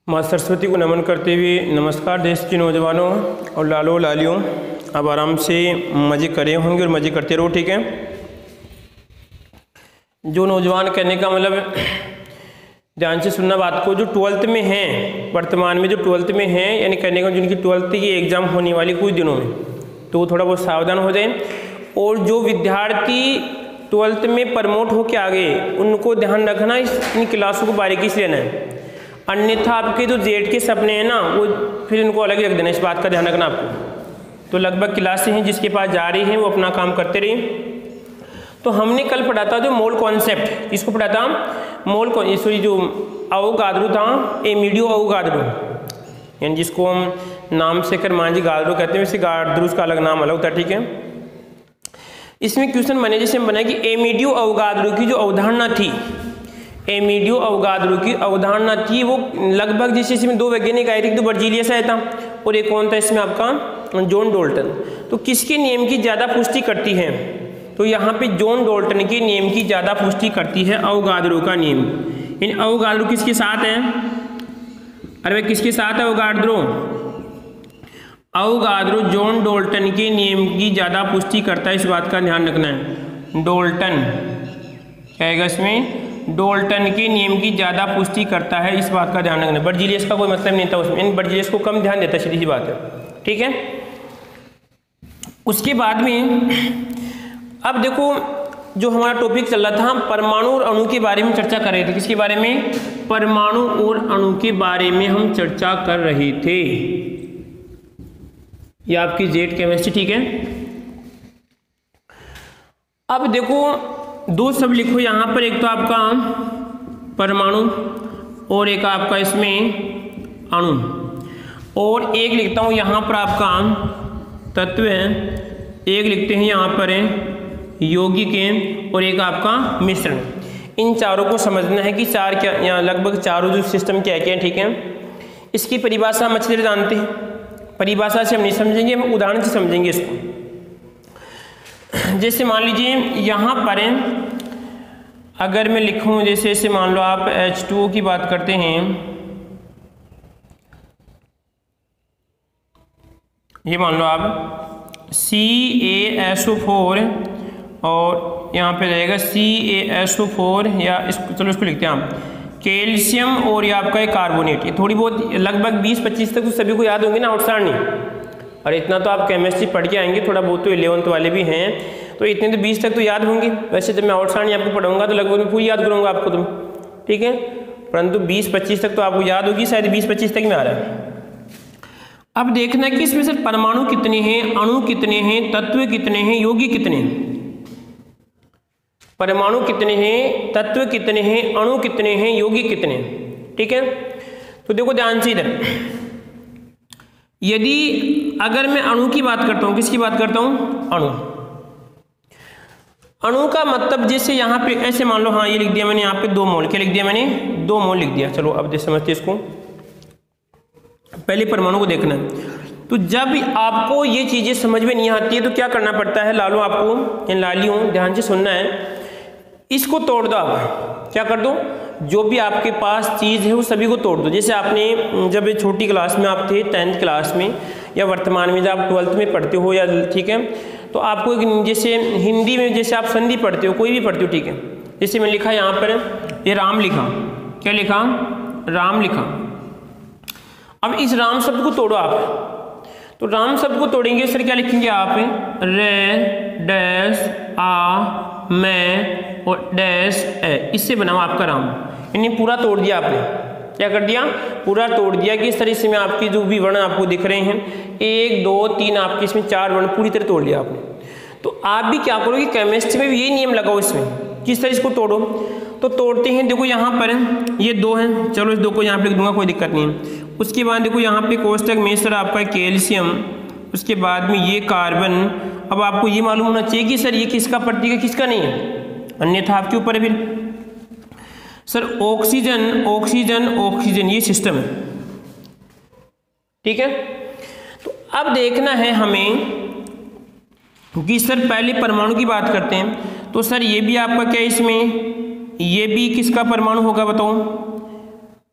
माँ सरस्वती को नमन करते हुए नमस्कार देश के नौजवानों और लालो लालियों। अब आराम से मज़े करे होंगे और मज़े करते रहो, ठीक है। जो नौजवान कहने का मतलब ध्यान से सुनना बात को, जो 12th में हैं वर्तमान में, जो 12th में हैं यानी कहने का जिनकी 12th की एग्ज़ाम होने वाली कुछ दिनों में, तो थोड़ा बहुत सावधान हो जाए। और जो विद्यार्थी 12th में प्रमोट होकर आ गए उनको ध्यान रखना, इन क्लासों को बारीकी से लेना है, अन्यथा आपके जो जेड के सपने हैं ना वो फिर इनको अलग ही रख देना, इस बात का ध्यान रखना आपको। तो लगभग क्लासें हैं जिसके पास जा रही हैं वो अपना काम करते रहिए। तो हमने कल पढ़ा था जो मोल कॉन्सेप्ट, किसको पढ़ा था? मोल सॉरी जो अवोगाद्रो था, एमिडियो अवोगाद्रो, यानी जिसको हम नाम से कर्मांजी गाद्रो कहते हैं, वैसे गाद्रो का अलग नाम अलग होता है, ठीक है। इसमें क्वेश्चन बने जैसे हम बनाए कि एमिडियो अवोगाद्रो की जो अवधारणा थी, एमिडियो अवोगाद्रो की अवधारणा थी वो लगभग जैसे इसमें दो वैज्ञानिक आए थे, एक तो बर्जीलियस आया था और एक कौन था इसमें आपका जॉन डाल्टन। तो किसके नियम की ज़्यादा पुष्टि करती है? तो यहाँ पे जॉन डाल्टन के नियम की ज़्यादा पुष्टि करती है अवोगाद्रो का नियम। इन अवोगाद्रो किसके साथ है? अरे भाई किसके साथ है अवोगाद्रो? अवोगाद्रो जॉन डाल्टन के नियम की ज़्यादा पुष्टि करता है, इस बात का ध्यान रखना है। डाल्टन क्या है इसमें? डाल्टन के नियम की ज़्यादा पुष्टि करता है, इस बात का ध्यान रखना। बर्जीलियस का कोई मतलब नहीं था उसमें, इन बर्जीलियस को कम ध्यान देता, सीधी सी बात है, ठीक है। उसके बाद में अब देखो जो हमारा टॉपिक चल रहा था, हम परमाणु और अणु के बारे में चर्चा कर रहे थे। किसके बारे में? परमाणु और अणु के बारे में हम चर्चा कर रहे थे। ये आपकी जेड केमिस्ट्री, ठीक है। अब देखो दो सब लिखो यहाँ पर, एक तो आपका परमाणु और एक आपका इसमें अणु, और एक लिखता हूँ यहाँ पर आपका तत्व है, एक लिखते हैं यहाँ पर यौगिक है, और एक आपका मिश्रण। इन चारों को समझना है कि चार क्या, यहाँ लगभग चारों जो सिस्टम क्या क्या है, ठीक है। इसकी परिभाषा हम अच्छी तरह जानते हैं, परिभाषा से हम नहीं समझेंगे, हम उदाहरण से समझेंगे इसको। जैसे मान लीजिए यहाँ पर अगर मैं लिखूँ, जैसे ऐसे मान लो आप H2O की बात करते हैं, ये मान लो आप CaSO4 और यहाँ पे रहेगा CaSO4, या इसको चलो इसको लिखते हैं हम कैल्शियम, और ये आपका एक कार्बोनेट। ये थोड़ी बहुत लगभग 20-25 तक तो सभी को याद होंगे ना, आउटसाइड नहीं। और इतना तो आप केमिस्ट्री पढ़ के आएंगे, थोड़ा बहुत तो 11th वाले भी हैं, तो इतने तो 20 तक तो याद होंगे। वैसे जब मैं आउटसाइड आपको पढ़ाऊंगा तो लगभग मैं पूरी याद करूँगा आपको तुम, ठीक है, परंतु 20-25 तक तो आपको याद होगी, शायद 20-25 तक में आ रहा है। अब देखना कि इसमें सिर्फ परमाणु कितने हैं, अणु कितने हैं, तत्व कितने हैं, यौगिक कितने हैं। परमाणु कितने हैं, तत्व कितने हैं, अणु कितने हैं, यौगिक कितने हैं, ठीक है। तो देखो ध्यान से इधर, यदि अगर मैं अणु की बात करता हूं, किसकी बात करता हूं? अणु। अणु का मतलब जैसे यहाँ पे ऐसे मान लो, हाँ ये लिख दिया मैंने यहाँ पे 2 मोल, क्या लिख दिया मैंने? 2 मोल लिख दिया। चलो अब जैसे समझते इसको, पहले परमाणु को देखना है। तो जब आपको ये चीजें समझ में नहीं आती है तो क्या करना पड़ता है लालो आपको, इन लालियों ध्यान से सुनना है, इसको तोड़ दो आप। क्या कर दो? जो भी आपके पास चीज़ है वो सभी को तोड़ दो। जैसे आपने जब छोटी क्लास में आप थे 10th क्लास में, या वर्तमान में जब आप 12th में पढ़ते हो, या ठीक है, तो आपको जैसे हिंदी में जैसे आप संधि पढ़ते हो, कोई भी पढ़ते हो, ठीक है। जैसे मैं लिखा यहाँ पर ये राम लिखा, क्या लिखा? राम लिखा। अब इस राम शब्द को तोड़ो आप, तो राम शब्द को तोड़ेंगे सर क्या लिखेंगे आप? रे डैश आ मैं और डैश ए, इससे बना हुआ आपका राम। यानी पूरा तोड़ दिया आपने, क्या कर दिया? पूरा तोड़ दिया कि इस तरह से में आपकी जो भी वर्ण आपको दिख रहे हैं, 1 2 3 आपके इसमें 4 वर्ण पूरी तरह तोड़ लिया आपने। तो आप भी क्या करोगे, केमिस्ट्री में भी यही नियम लगाओ इसमें, किस तरह इसको तोड़ो। तो तोड़ते हैं, देखो यहाँ पर ये 2 हैं, चलो इस 2 को यहाँ पे लिख दूंगा, कोई दिक्कत नहीं है। उसके बाद देखो यहाँ पे कोष्टक में सर आपका कैल्शियम, उसके बाद में ये कार्बन। अब आपको ये मालूम होना चाहिए कि सर ये किसका प्रतीक है, किसका नहीं है, अन्यथा आपके ऊपर है फिर। सर ऑक्सीजन ऑक्सीजन ऑक्सीजन, ये सिस्टम है, ठीक है। तो अब देखना है हमें कि सर पहले परमाणु की बात करते हैं, तो सर ये भी आपका क्या इसमें, ये भी किसका परमाणु होगा बताओ?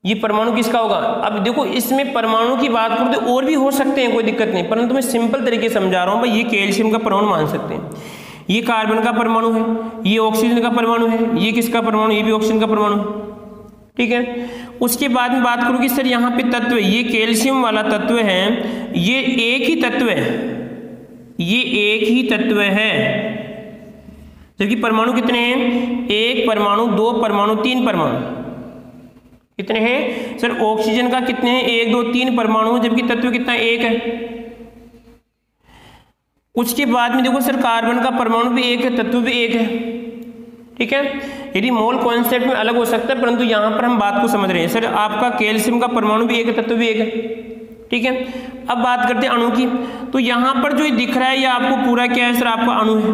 ये परमाणु किसका होगा। अब देखो इसमें परमाणु की बात करूँ तो और भी हो सकते हैं, कोई दिक्कत नहीं, परंतु मैं सिंपल तरीके से समझा रहा हूँ भाई। ये कैल्शियम का परमाणु मान सकते हैं, ये कार्बन का परमाणु है, ये ऑक्सीजन का परमाणु है, ये किसका परमाणु, ये भी ऑक्सीजन का परमाणु है, ठीक है। उसके बाद में बात करूँ कि सर यहाँ पे तत्व, ये कैल्शियम वाला तत्व है, ये एक ही तत्व है, ये एक ही तत्व है, जबकि परमाणु कितने हैं, एक परमाणु, दो परमाणु, तीन परमाणु, कितने हैं सर, ऑक्सीजन का कितने हैं, एक दो तीन परमाणु, जबकि तत्व कितना, एक है। उसके बाद में देखो सर कार्बन का परमाणु भी एक है, तत्व भी एक है, ठीक है। यदि मोल कॉन्सेप्ट में अलग हो सकता है, परंतु यहाँ पर हम बात को समझ रहे हैं। सर आपका कैल्शियम का परमाणु भी एक है, तत्व भी एक है, ठीक है। अब बात करते हैं अणु की। तो यहाँ पर जो दिख रहा है ये आपको पूरा क्या है सर, आपका अणु है,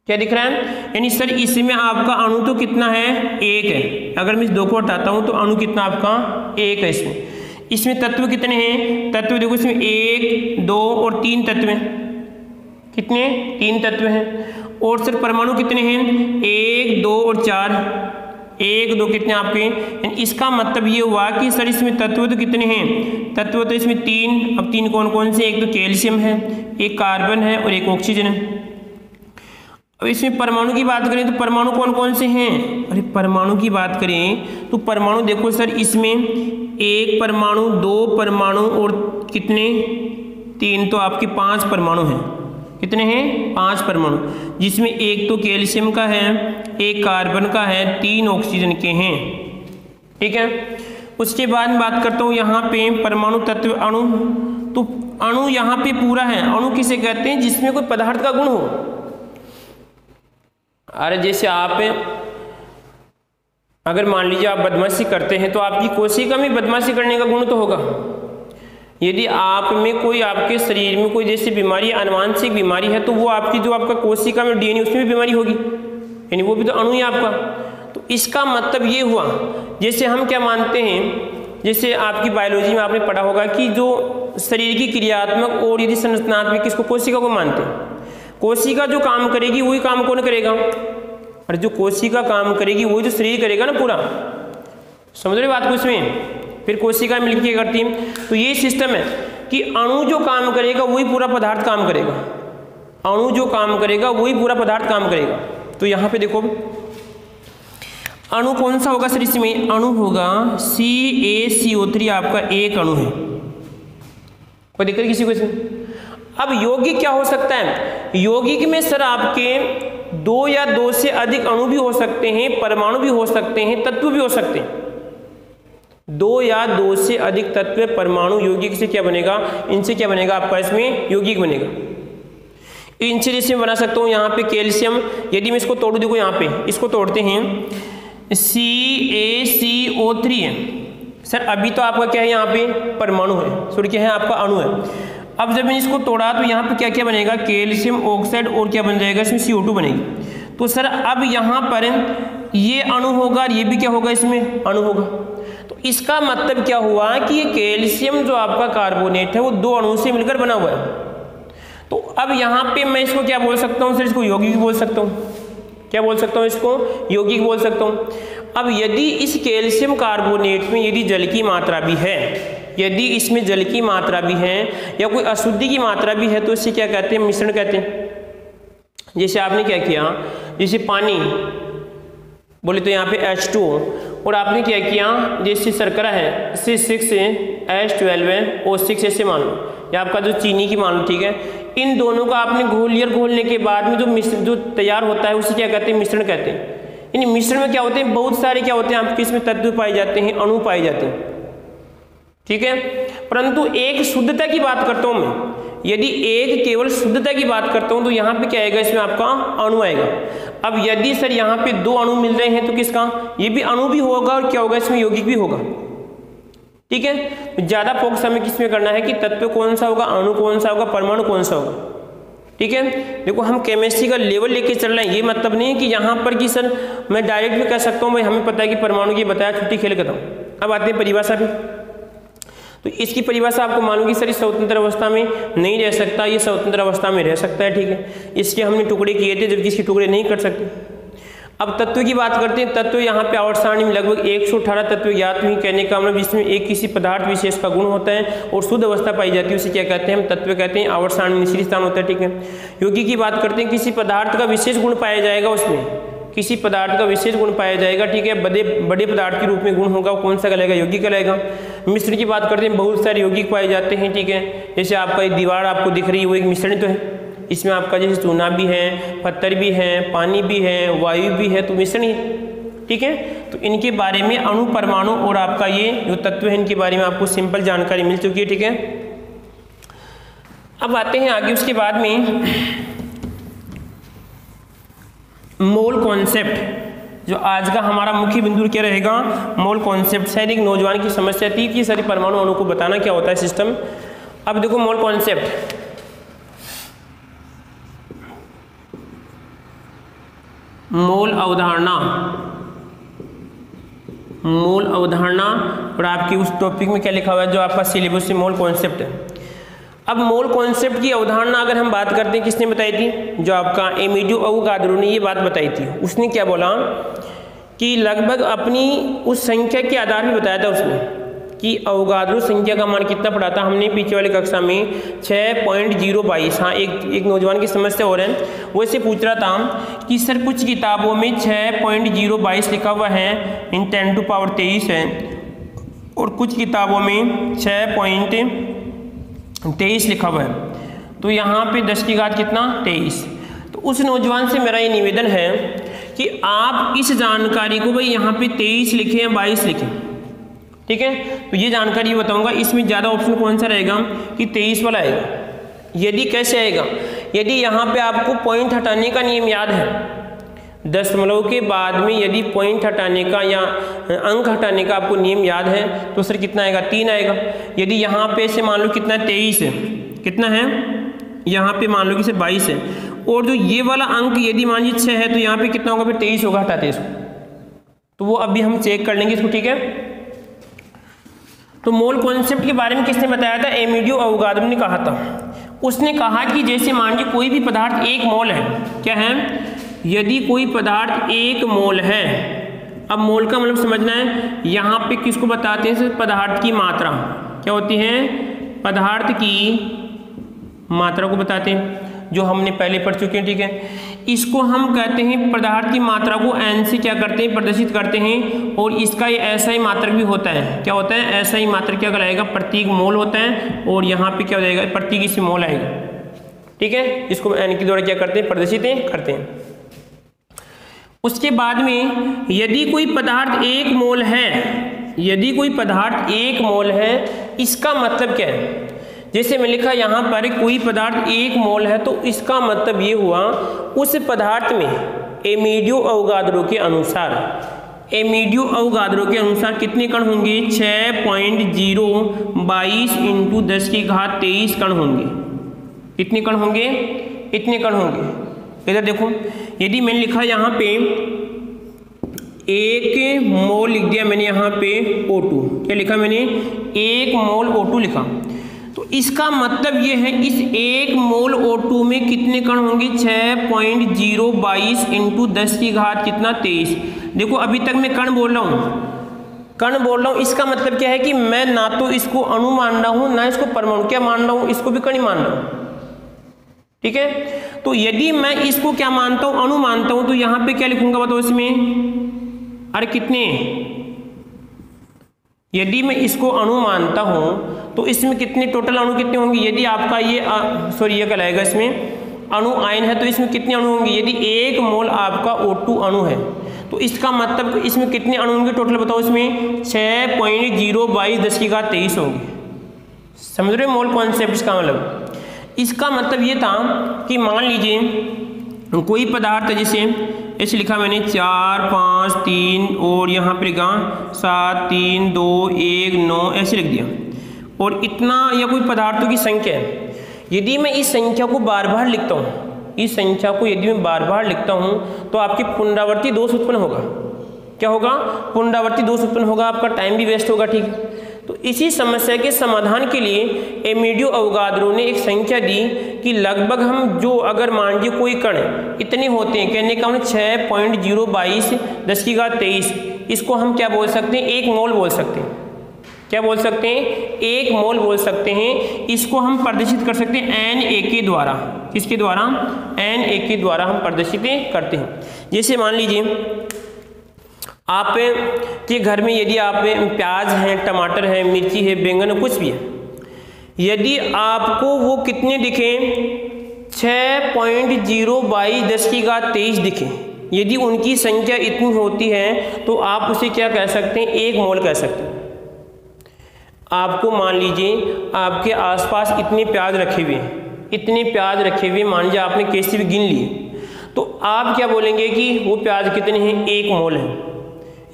क्या दिख रहा है, यानी सर इसमें आपका अणु तो कितना है, एक है। अगर मैं इस दो को हटाता हूँ तो अणु कितना आपका, एक है। इसमें तत्व कितने हैं, तत्व देखो इसमें एक, दो और तीन तत्व हैं, कितने, तीन तत्व हैं। और सर परमाणु कितने हैं, एक, दो और चार, एक दो कितने आपके। इसका मतलब ये हुआ कि सर इसमें तत्व तो कितने हैं, तत्व तो इसमें तीन। अब तीन कौन कौन से, एक तो कैल्शियम है, एक कार्बन है और एक ऑक्सीजन है। अब इसमें परमाणु की बात करें तो परमाणु कौन कौन से हैं, अरे परमाणु की बात करें तो परमाणु देखो सर इसमें एक परमाणु, दो परमाणु और कितने, तीन, तो आपके पांच परमाणु हैं, कितने हैं, पांच परमाणु, जिसमें एक तो कैल्शियम का है, एक कार्बन का है, तीन ऑक्सीजन के हैं, ठीक है। उसके बाद बात करता हूँ यहाँ पे परमाणु तत्व अणु। तो अणु यहाँ पे पूरा है। अणु किसे कहते हैं, जिसमें कोई पदार्थ का गुण हो। अरे जैसे आप अगर मान लीजिए आप बदमाशी करते हैं तो आपकी कोशिका में बदमाशी करने का गुण तो होगा। यदि आप में कोई, आपके शरीर में कोई जैसे बीमारी, आनुवांशिक बीमारी है, तो वो आपकी जो आपका कोशिका में डीएनए उसमें भी बीमारी होगी, यानी वो भी तो अणु ही आपका। तो इसका मतलब ये हुआ, जैसे हम क्या मानते हैं, जैसे आपकी बायोलॉजी में आपने पढ़ा होगा कि जो शरीर की क्रियात्मक और यदि संरचनात्मक, किसको, कोशिका को मानते हैं। कोशिका जो काम करेगी वही काम कौन करेगा, और जो कोशिका काम करेगी वही तो शरीर करेगा ना पूरा, समझ रहे बात को। इसमें फिर कोशिका मिलकर क्या करती है, तो ये सिस्टम है कि अणु जो काम करेगा वही पूरा पदार्थ काम करेगा, अणु जो काम करेगा वही पूरा पदार्थ काम करेगा। तो यहाँ पे देखो अणु कौन सा होगा सर, इसमें अणु होगा CaCO3, आपका एक अणु है, कोई दिक्कत किसी को इसमें। अब यौगिक क्या हो सकता है, यौगिक में सर आपके दो या दो से अधिक अणु भी हो सकते हैं, परमाणु भी हो सकते हैं, तत्व भी हो सकते हैं। दो या दो से अधिक तत्व, परमाणु, यौगिक से क्या बनेगा, इनसे क्या बनेगा आपका, इसमें यौगिक बनेगा। इनसे जैसे बना सकता हूँ यहाँ पे कैल्शियम, यदि मैं इसको तोड़ू, देखो यहाँ पे इसको तोड़ते हैं, CaCO3 है सर। अभी तो आपका क्या है, यहाँ पे परमाणु है, सॉरी क्या है आपका, अणु है। अब जब मैंने इसको तोड़ा तो यहाँ पे क्या क्या बनेगा, कैल्शियम ऑक्साइड और क्या बन जाएगा, इसमें CO2 बनेगी। तो सर अब यहाँ पर ये अणु होगा और ये भी क्या होगा, इसमें अणु होगा। तो इसका मतलब क्या हुआ कि ये कैल्शियम जो आपका कार्बोनेट है वो दो अणु से मिलकर बना हुआ है। तो अब यहाँ पे मैं इसको क्या बोल सकता हूँ सर, इसको यौगिक बोल सकता हूँ, क्या बोल सकता हूँ, इसको यौगिक बोल सकता हूँ। अब यदि इस कैल्शियम कार्बोनेट में यदि जल की मात्रा भी है, यदि इसमें जल की मात्रा भी है या कोई अशुद्धि की मात्रा भी है, तो इसे क्या कहते हैं, मिश्रण कहते हैं। जैसे आपने क्या किया, जैसे पानी बोले तो यहाँ पे H2 और आपने क्या किया, जैसे शर्करा है C6H12O6 ऐसे मान लो, या आपका जो चीनी की मान लो, ठीक है। इन दोनों का आपने घोलने के बाद में जो तैयार होता है उसे क्या कहते हैं, मिश्रण कहते हैं। इन मिश्रण में क्या होते हैं, बहुत सारे क्या होते हैं आपके इसमें तत्व पाए जाते हैं, अणु पाए जाते हैं, ठीक है। परंतु एक शुद्धता की बात करता हूं मैं, यदि एक केवल शुद्धता की बात करता हूं तो यहाँ पे क्या आएगा, इसमें आपका अणु आएगा। अब यदि सर यहाँ पे दो अणु मिल रहे हैं तो किसका, ये भी अणु भी होगा और क्या होगा, इसमें यौगिक भी होगा, ठीक है। ज्यादा फोकस हमें किसमें करना है कि तत्व कौन सा होगा, अणु कौन सा होगा, परमाणु कौन सा होगा, ठीक है। देखो हम केमिस्ट्री का लेवल लेके चल रहे हैं, ये मतलब नहीं है कि यहाँ पर कि सर मैं डायरेक्ट भी कह सकता हूँ भाई हमें पता है कि परमाणु की बताया, छुट्टी खेल खत्म। अब आते हैं परिभाषा भी। तो इसकी परिभाषा आपको मालूम कि सर इस स्वतंत्र अवस्था में नहीं रह सकता, ये स्वतंत्र अवस्था में रह सकता है, ठीक है। इसके हमने टुकड़े किए थे जबकि इसके टुकड़े नहीं कर सकते। अब तत्व की बात करते हैं। तत्व यहाँ पे आवर्त सारणी में लगभग 118 तत्व ज्ञात हुई। कहने का मतलब जिसमें एक किसी पदार्थ विशेष का गुण होता है और शुद्ध अवस्था पाई जाती है, उसे क्या कहते हैं, हम तत्व कहते हैं। आवर्त सारणी में निचली स्थान होता है, ठीक है। योगी की बात करते हैं, किसी पदार्थ का विशेष गुण पाया जाएगा, उसमें किसी पदार्थ का विशेष गुण पाया जाएगा, ठीक है। बड़े पदार्थ के रूप में गुण होगा, कौन सा कहलाएगा, यौगिक कहलाएगा। मिश्रण की बात करते हैं, बहुत सारे यौगिक पाए जाते हैं, ठीक है। जैसे आपका एक दीवार आपको दिख रही है, वो एक मिश्रण तो है, इसमें आपका जैसे चूना भी है, पत्थर भी है, पानी भी है, वायु भी है, तो मिश्रण ही, ठीक है। तो इनके बारे में अणु, परमाणु और आपका ये जो तत्व है, इनके बारे में आपको सिंपल जानकारी मिल चुकी है, ठीक है। अब आते हैं आगे, उसके बाद में मोल कॉन्सेप्ट, जो आज का हमारा मुख्य बिंदु क्या रहेगा, मोल कॉन्सेप्ट। शायद एक नौजवान की समस्या थी कि सारी परमाणु अणु को बताना क्या होता है सिस्टम। अब देखो मोल कॉन्सेप्ट, मोल अवधारणा, मोल अवधारणा, और आपकी उस टॉपिक में क्या लिखा हुआ है जो आपका सिलेबस से मोल कॉन्सेप्ट है। अब मोल कॉन्सेप्ट की अवधारणा अगर हम बात करते हैं, किसने बताई थी, जो आपका एमिडियो अवोगाद्रो ने ये बात बताई थी। उसने क्या बोला कि लगभग अपनी उस संख्या के आधार पर बताया था उसने कि अवोगाद्रो संख्या का मान कितना पड़ा था, हमने पीछे वाली कक्षा में 6.022। हाँ, एक नौजवान की समस्या हो रहा है, वो इससे पूछ रहा था कि सर कुछ किताबों में 6.022 लिखा हुआ है इन 10⁻23 है, और कुछ किताबों में 6.23 लिखा हुआ है, तो यहाँ पे 10 की घात कितना, 23। तो उस नौजवान से मेरा ये निवेदन है कि आप इस जानकारी को भाई यहाँ पे 23 लिखें या 22 लिखें, ठीक है। तो ये जानकारी बताऊंगा, इसमें ज़्यादा ऑप्शन कौन सा रहेगा कि 23 वाला आएगा। यदि कैसे आएगा, यदि यहाँ पे आपको पॉइंट हटाने का नियम याद है, दशमलव के बाद में यदि पॉइंट हटाने का या अंक हटाने का आपको नियम याद है, तो सर कितना आएगा, 3 आएगा। यदि यहाँ पे से मान लो कितना 23 है, कितना है, यहाँ पे मान लो कि सर 22 है, और जो ये वाला अंक यदि मान लीजिए 6 है, तो यहाँ पे कितना होगा, फिर 23 होगा, हटाते इसको, तो वो अभी हम चेक कर लेंगे इसको, ठीक है। तो मोल कॉन्सेप्ट के बारे में किसने बताया था, एमिडियो अवोगाद्रो ने कहा था। उसने कहा कि जैसे मान लीजिए कोई भी पदार्थ 1 मोल है, क्या है, यदि कोई पदार्थ 1 मोल है, अब मोल का मतलब समझना है, यहाँ पे किसको बताते हैं, पदार्थ की मात्रा क्या होती है, पदार्थ की मात्रा को बताते हैं, जो हमने पहले पढ़ चुके हैं, ठीक है। इसको हम कहते हैं पदार्थ की मात्रा को n से क्या करते हैं, प्रदर्शित करते हैं, और इसका ये ऐसा ही मात्रक भी होता है, क्या होता है, ऐसा ही मात्रक क्या कहलाएगा, प्रतीक मोल होता है, और यहाँ पे क्या हो जाएगा, प्रतीक इससे मोल आएगा, ठीक है। इसको n के द्वारा क्या करते हैं, प्रदर्शित करते हैं। उसके बाद में यदि कोई पदार्थ 1 मोल है, यदि कोई पदार्थ 1 मोल है, इसका मतलब क्या है, जैसे मैं लिखा यहाँ पर कोई पदार्थ 1 मोल है, तो इसका मतलब ये हुआ उस पदार्थ में एमिडियो अवोगाद्रो के अनुसार, एमिडियो अवोगाद्रो के अनुसार कितने कण होंगे, 6.022 इंटू 10 की घात 23 कण होंगे। कितने कण होंगे, इतने कण होंगे। इधर देखो, यदि मैंने लिखा यहाँ पे 1 मोल लिख दिया मैंने, यहाँ पे O2 क्या लिखा मैंने, 1 मोल O2 लिखा, तो इसका मतलब ये है इस 1 मोल O2 में कितने कण होंगे, 6.022 इंटू 10 की घात कितना, 23। देखो अभी तक मैं कण बोल रहा हूँ, कण बोल रहा हूँ, इसका मतलब क्या है कि मैं ना तो इसको अणु मान रहा हूँ, ना इसको परमाणु क्या मान रहा हूँ, इसको भी कण ही मान रहा हूँ, ठीक है। तो यदि मैं इसको क्या मानता हूँ, अणु मानता हूँ, तो यहाँ पे क्या लिखूंगा बताओ इसमें, अरे कितने, यदि मैं इसको अणु मानता हूं तो इसमें कितने टोटल अणु कितने होंगे, यदि आपका ये सॉरी ये कहलाएगा इसमें अणु आयन है, तो इसमें कितने अणु होंगे, यदि 1 मोल आपका O2 अणु है, तो इसका मतलब इसमें कितने अणु होंगे टोटल बताओ, इसमें 6.022 10 की घात 23 होंगे। समझ रहे हो मोल कॉन्सेप्ट का मतलब, इसका मतलब ये था कि मान लीजिए कोई पदार्थ है, जैसे ऐसे लिखा मैंने 4 5 3 और यहाँ पर लिखा 7 3 2 1 9 ऐसे लिख दिया, और इतना या कोई पदार्थों की संख्या है। यदि मैं इस संख्या को बार बार लिखता हूँ, इस संख्या को यदि मैं बार बार लिखता हूँ, तो आपके पुनरावर्ती दोष उत्पन्न होगा। क्या होगा, पुनरावर्ती दोष उत्पन्न होगा, आपका टाइम भी वेस्ट होगा, ठीक है। तो इसी समस्या के समाधान के लिए एमिडियो अवोगाद्रो ने एक संख्या दी कि लगभग हम जो अगर मान लीजिए कोई कण इतने होते हैं, कहने का मतलब 6.022 10⁻23, इसको हम क्या बोल सकते हैं, 1 मोल बोल सकते हैं। क्या बोल सकते हैं, 1 मोल बोल सकते हैं। इसको हम प्रदर्शित कर सकते हैं Na के द्वारा। किसके द्वारा, Na के द्वारा हम प्रदर्शित करते हैं। जैसे मान लीजिए आप के घर में यदि आप प्याज है, टमाटर है, मिर्ची है, बैंगन है, कुछ भी है, यदि आपको वो कितने दिखें, 6.022 10⁻23 दिखें, यदि उनकी संख्या इतनी होती है तो आप उसे क्या कह सकते हैं, 1 मोल कह सकते हैं। आपको मान लीजिए आपके आसपास इतने प्याज रखे हुए हैं, इतने प्याज रखे हुए, मान लीजिए आपने कैसे भी गिन लिए, तो आप क्या बोलेंगे कि वो प्याज कितने हैं, 1 मोल है।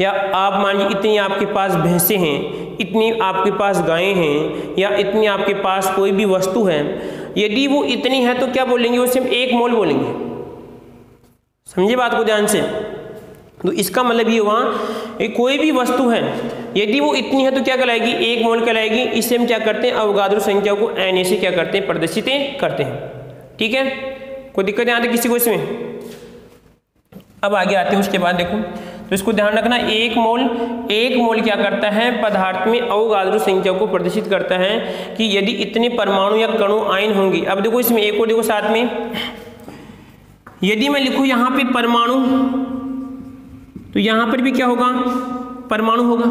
या आप मान लीजिए इतनी आपके पास भैंसें हैं, इतनी आपके पास गायें हैं, या इतनी आपके पास कोई भी वस्तु है, यदि वो इतनी है तो क्या बोलेंगे, उसे हम 1 मोल बोलेंगे। समझिए बात को ध्यान से। तो इसका मतलब ये हुआ कोई भी वस्तु है यदि वो इतनी है तो क्या कहलाएगी, 1 मोल कहलाएगी। इससे हम क्या करते हैं, अवोगाद्रो संख्या को Na से क्या करते हैं, प्रदर्शित करते हैं। ठीक है, कोई दिक्कत नहीं आती किसी को इसमें। अब आगे आते हैं, उसके बाद देखो, तो इसको ध्यान रखना, 1 मोल क्या करता है, पदार्थ में अवोगाद्रो संख्या को प्रदर्शित करता है कि यदि इतने परमाणु या कणु आयन होंगे। अब देखो इसमें एक और देखो साथ में, यदि मैं लिखूं यहाँ पे परमाणु, तो यहाँ पर भी क्या होगा, परमाणु होगा।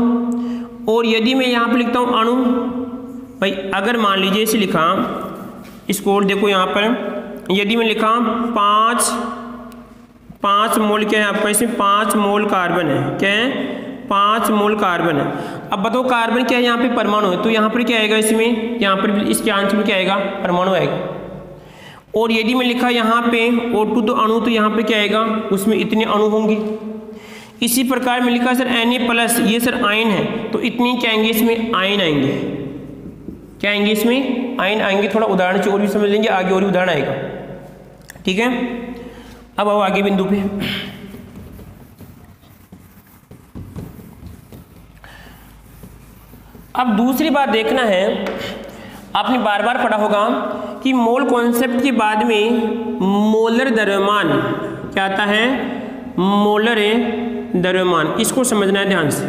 और यदि मैं यहाँ पर लिखता हूँ अणु, भाई अगर मान लीजिए इसे लिखा, इसको और देखो यहाँ पर, यदि मैं लिखा 5 मोल क्या है आपका, इसमें 5 मोल कार्बन है। क्या है, 5 मोल कार्बन है। अब बताओ कार्बन क्या है, यहाँ पे परमाणु है, तो यहाँ पर क्या आएगा, इसमें यहाँ पर इसके आंसर में क्या आएगा, परमाणु आएगा। और यदि मैं लिखा यहाँ पे O2 तो अणु, तो यहाँ पे क्या आएगा, उसमें इतने अणु होंगे। इसी प्रकार में लिखा सर Na+, ये सर आयन है, तो इतनी क्या आएंगे, इसमें आयन आएंगे। क्या आएंगे, इसमें आयन आएंगे। थोड़ा उदाहरण से और भी समझ लेंगे, आगे और भी उदाहरण आएगा। ठीक है, अब आओ आगे बिंदु पे। अब दूसरी बात देखना है, आपने बार बार पढ़ा होगा कि मोल कॉन्सेप्ट के बाद में मोलर द्रव्यमान क्या आता है, मोलर द्रव्यमान, इसको समझना है ध्यान से।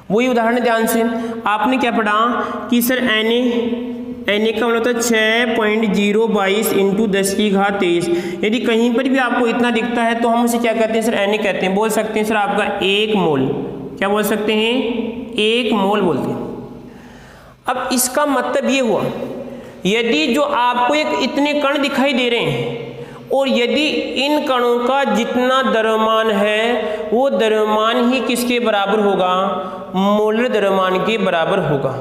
वही उदाहरण ध्यान से, आपने क्या पढ़ा कि सर Na का मतलब होता है 6.022 × 10⁻23। यदि कहीं पर भी आपको इतना दिखता है तो हम उसे क्या कहते हैं, सर Na कहते हैं। बोल सकते हैं सर आपका 1 मोल, क्या बोल सकते हैं, 1 मोल बोलते हैं। अब इसका मतलब ये हुआ, यदि जो आपको एक इतने कण दिखाई दे रहे हैं और यदि इन कणों का जितना द्रव्यमान है वो द्रव्यमान ही किसके बराबर होगा, मोलर द्रव्यमान के बराबर होगा।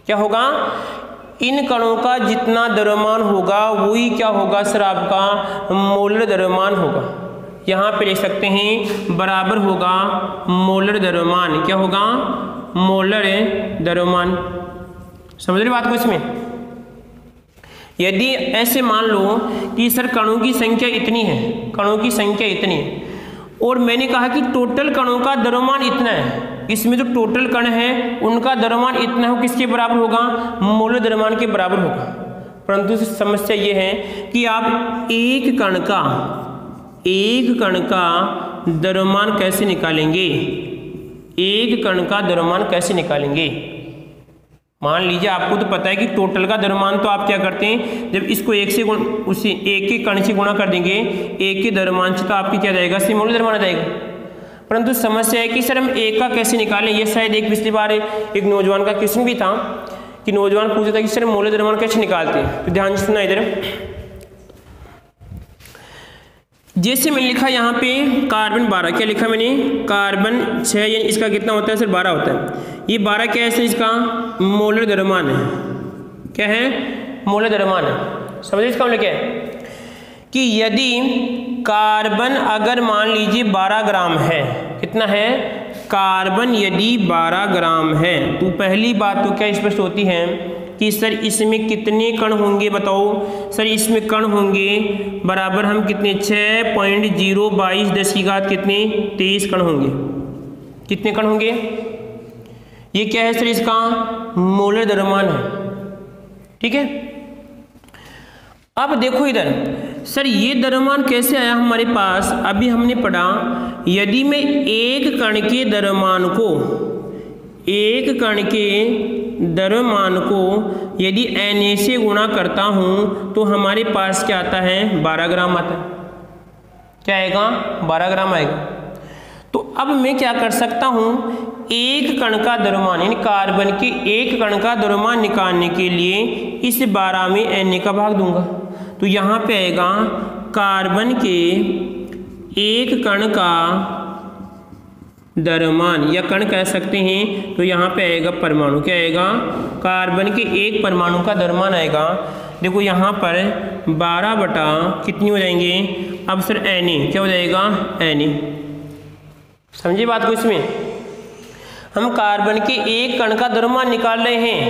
क्या होगा, इन कणों का जितना द्रव्यमान होगा वही क्या होगा सर आपका मोलर द्रव्यमान होगा। यहाँ पे लिख सकते हैं बराबर होगा मोलर द्रव्यमान। क्या होगा, मोलर द्रव्यमान। समझ रहे बात को इसमें। यदि ऐसे मान लो कि सर कणों की संख्या इतनी है, कणों की संख्या इतनी है, और मैंने कहा कि टोटल कणों का द्रव्यमान इतना है, इसमें जो टोटल कण है उनका द्रव्यमान इतना हो, किसके बराबर होगा, मोलर द्रव्यमान के बराबर होगा। परंतु समस्या ये है कि आप एक कण का द्रव्यमान कैसे निकालेंगे, एक कण का द्रव्यमान कैसे निकालेंगे। मान लीजिए आपको तो पता है कि टोटल का द्रव्यमान तो आप क्या करते हैं, जब इसको एक से उसी एक के कण से गुणा कर देंगे, एक के द्रव्यमान से, तो आपकी क्या जाएगा, मोलर द्रव्यमान आ जाएगा। परंतु समस्या है कि सर हम एक का कैसे निकालें। ये शायद एक पिछली बार एक नौजवान का क्वेश्चन भी था कि नौजवान पूछा था कि सर मोलर द्रव्यमान कैसे निकालते हैं। तो ध्यान से सुना इधर, जैसे मैंने लिखा यहाँ पे कार्बन 12, क्या लिखा मैंने, कार्बन 6, यानी इसका कितना होता है सर 12 होता है। ये 12 क्या है सर, इसका मोलर द्रव्यमान है। क्या है, मोलर द्रव्यमान है। समझिए इसका मतलब क्या है कि यदि कार्बन अगर मान लीजिए 12 ग्राम है, कितना है, कार्बन यदि 12 ग्राम है, तो पहली बात तो क्या स्पष्ट होती है कि सर इसमें कितने कण होंगे, बताओ सर इसमें कण होंगे बराबर हम कितने 6.022 10 की घात कितने 23 कण होंगे। कितने कण होंगे, ये क्या है सर, इसका मोलर द्रव्यमान है, ठीक है। अब देखो इधर सर, ये द्रव्यमान कैसे आया हमारे पास, अभी हमने पढ़ा यदि मैं एक कण के द्रव्यमान को यदि Na से गुणा करता हूँ तो हमारे पास क्या आता है, 12 ग्राम आता है। क्या आएगा, 12 ग्राम आएगा। तो अब मैं क्या कर सकता हूँ, एक कण का द्रव्यमान यानी कार्बन के एक कण का द्रव्यमान निकालने के लिए इस 12 में Na का भाग दूंगा। तो यहाँ पे आएगा कार्बन के एक कण का द्रव्यमान, या कण कह सकते हैं, तो यहाँ पे आएगा परमाणु। क्या आएगा, कार्बन के एक परमाणु का द्रव्यमान आएगा। देखो यहाँ पर 12 बटा कितनी हो जाएंगे, अब सर Na क्या हो जाएगा, Na। समझिए बात को, इसमें हम कार्बन के एक कण का द्रव्यमान निकाल रहे हैं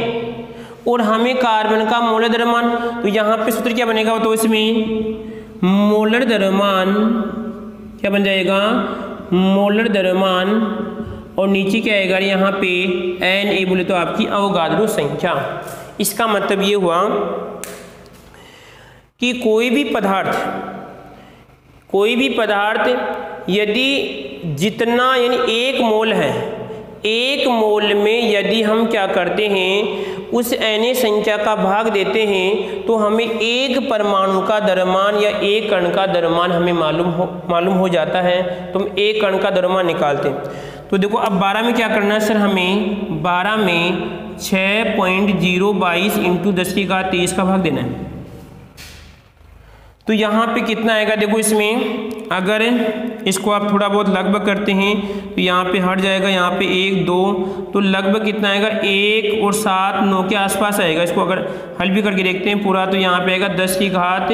और हमें कार्बन का मोलर द्रव्यमान, तो यहाँ पे सूत्र क्या बनेगा, तो इसमें मोलर द्रव्यमान क्या बन जाएगा, मोलर द्रव्यमान, और नीचे क्या आएगा यहाँ पे Na बोले तो आपकी अवोगाद्रो संख्या। इसका मतलब ये हुआ कि कोई भी पदार्थ यदि जितना यानी एक मोल है, एक मोल में यदि हम क्या करते हैं, उस Na संख्या का भाग देते हैं तो हमें एक परमाणु का द्रव्यमान या एक कण का द्रव्यमान हमें मालूम हो जाता है। तो हम एक कण का द्रव्यमान निकालते हैं। तो देखो अब 12 में क्या करना है सर, हमें 12 में 6.022 × 10⁻23 का भाग देना है। तो यहाँ पे कितना आएगा, देखो इसमें अगर इसको आप थोड़ा बहुत लगभग करते हैं तो यहाँ पे हट जाएगा, यहाँ पे 1 2, तो लगभग कितना आएगा, 1 और 7 9 के आसपास आएगा। इसको अगर हल भी करके देखते हैं पूरा, तो यहाँ पे आएगा 10 की घात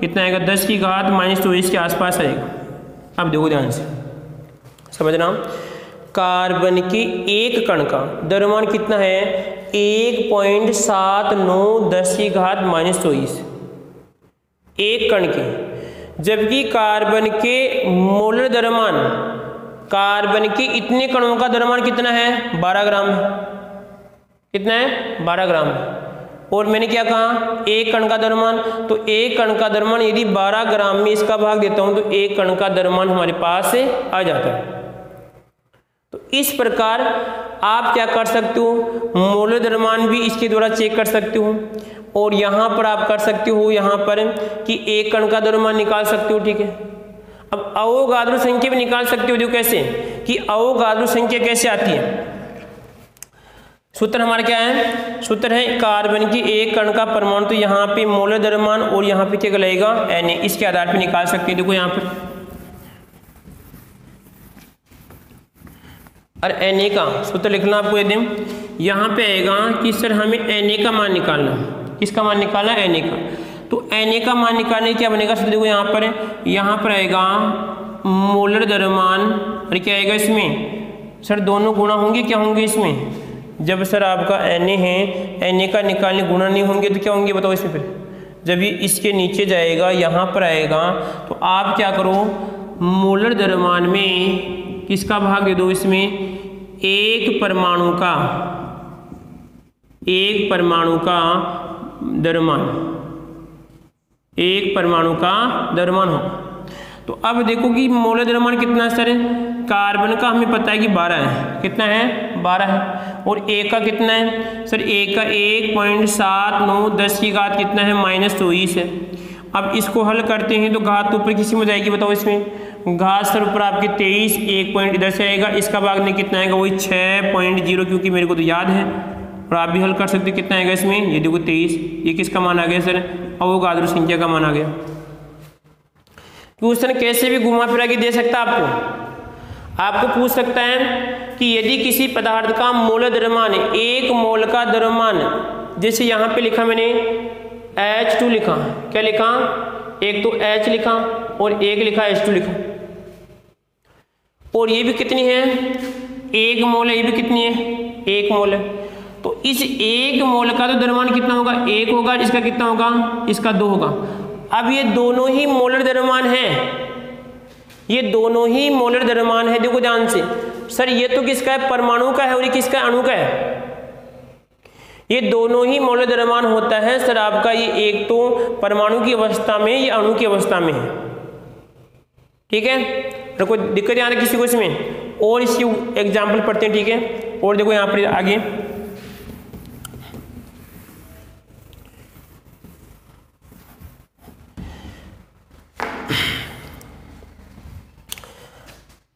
कितना आएगा, 10 की घात -24 के आसपास आएगा। अब देखो ध्यान से समझना, कार्बन के एक कण का द्रव्यमान कितना है, 1.79 10⁻24 एक कण के, जबकि कार्बन के मोलर द्रव्यमान, कार्बन के इतने कणों का द्रव्यमान कितना है, 12 ग्राम है। कितना है, 12 ग्राम है। और मैंने क्या कहा, एक कण का द्रव्यमान, तो एक कण का द्रव्यमान यदि 12 ग्राम में इसका भाग देता हूं तो एक कण का द्रव्यमान हमारे पास से आ जाता है। तो इस प्रकार आप क्या कर सकते हो, मोलर द्रव्यमान भी इसके द्वारा चेक कर सकते हो, और यहाँ पर आप कर सकते हो यहाँ पर कि एक कण का द्रव्यमान निकाल सकते हो, ठीक है। अब अवोगाद्रो संख्या भी निकाल सकते हो। जो कैसे कि अवोगाद्रो संख्या कैसे आती है, सूत्र हमारा क्या है, सूत्र है कार्बन की एक कण का परमाणु, तो यहाँ पे मोलर द्रव्यमान और यहाँ पे क्या लगेगा, Na, इसके आधार पे निकाल सकते हैं। देखो यहाँ पर और Na का सूत्र लिखना आपको एकदम, यहाँ पे आएगा कि सर हमें Na का मान निकालना, किसका मान निकालना, Na का। तो Na का मान निकालने क्या बनेगा, सर देखो यहाँ पर आएगा मोलर द्रव्यमान, और क्या आएगा इसमें, सर दोनों गुणा होंगे, क्या होंगे इसमें, जब सर आपका Na है, Na का निकालने गुणा नहीं होंगे तो क्या होंगे बताओ इसमें। फिर जब ये इसके नीचे जाएगा, यहाँ पर आएगा, तो आप क्या करो, मोलर द्रव्यमान में किसका भाग दे दो, इसमें एक परमाणु का द्रव्यमान, एक परमाणु का द्रव्यमान हो। तो अब देखो कि मोलर द्रव्यमान कितना है सर, कार्बन का हमें पता है कि 12 है, कितना है 12 है, और एक का कितना है सर, एक का 1.79 10⁻³ कितना है, -24 है। अब इसको हल करते हैं तो घात ऊपर किसी में जाएगी बताओ, इसमें घात सर ऊपर आपके 23, 1 पॉइंट इधर से आएगा, इसका भाग में कितना आएगा, वही 6.0, क्योंकि मेरे को तो याद है, और आप भी हल कर सकते कितना आएगा इसमें, ये देखो 23, ये किसका मान आ गया सर, अवोगाद्रो संख्या का मान आ गया। क्वेश्चन कैसे भी घुमा फिरा के दे सकता आपको पूछ सकता है कि यदि किसी पदार्थ का मोलर द्रव्यमान है, एक मोल का द्रव्यमान, जैसे यहाँ पे लिखा मैंने H2 लिखा, क्या लिखा, एक तो H लिखा और एक लिखा H2 लिखा, और ये भी कितनी है, 1 मोल है, ये भी कितनी है, 1 मोल है। तो इस 1 मोल का तो द्रव्यमान कितना होगा, 1 होगा, इसका कितना होगा, इसका 2 होगा। अब ये दोनों ही मोलर द्रव्यमान है, ये दोनों ही मोलर द्रव्यमान है, देखो ध्यान से, सर ये तो किसका है, परमाणु का है, और ये किसका अणु का है। ये दोनों ही मौलिक द्रव्यमान होता है सर आपका, ये एक तो परमाणु की अवस्था में, ये अणु की अवस्था में है। ठीक है, तो कोई दिक्कत यहाँ किसी को इसमें, और इसकी एग्जाम्पल पढ़ते हैं। ठीक है, और देखो यहाँ पर आगे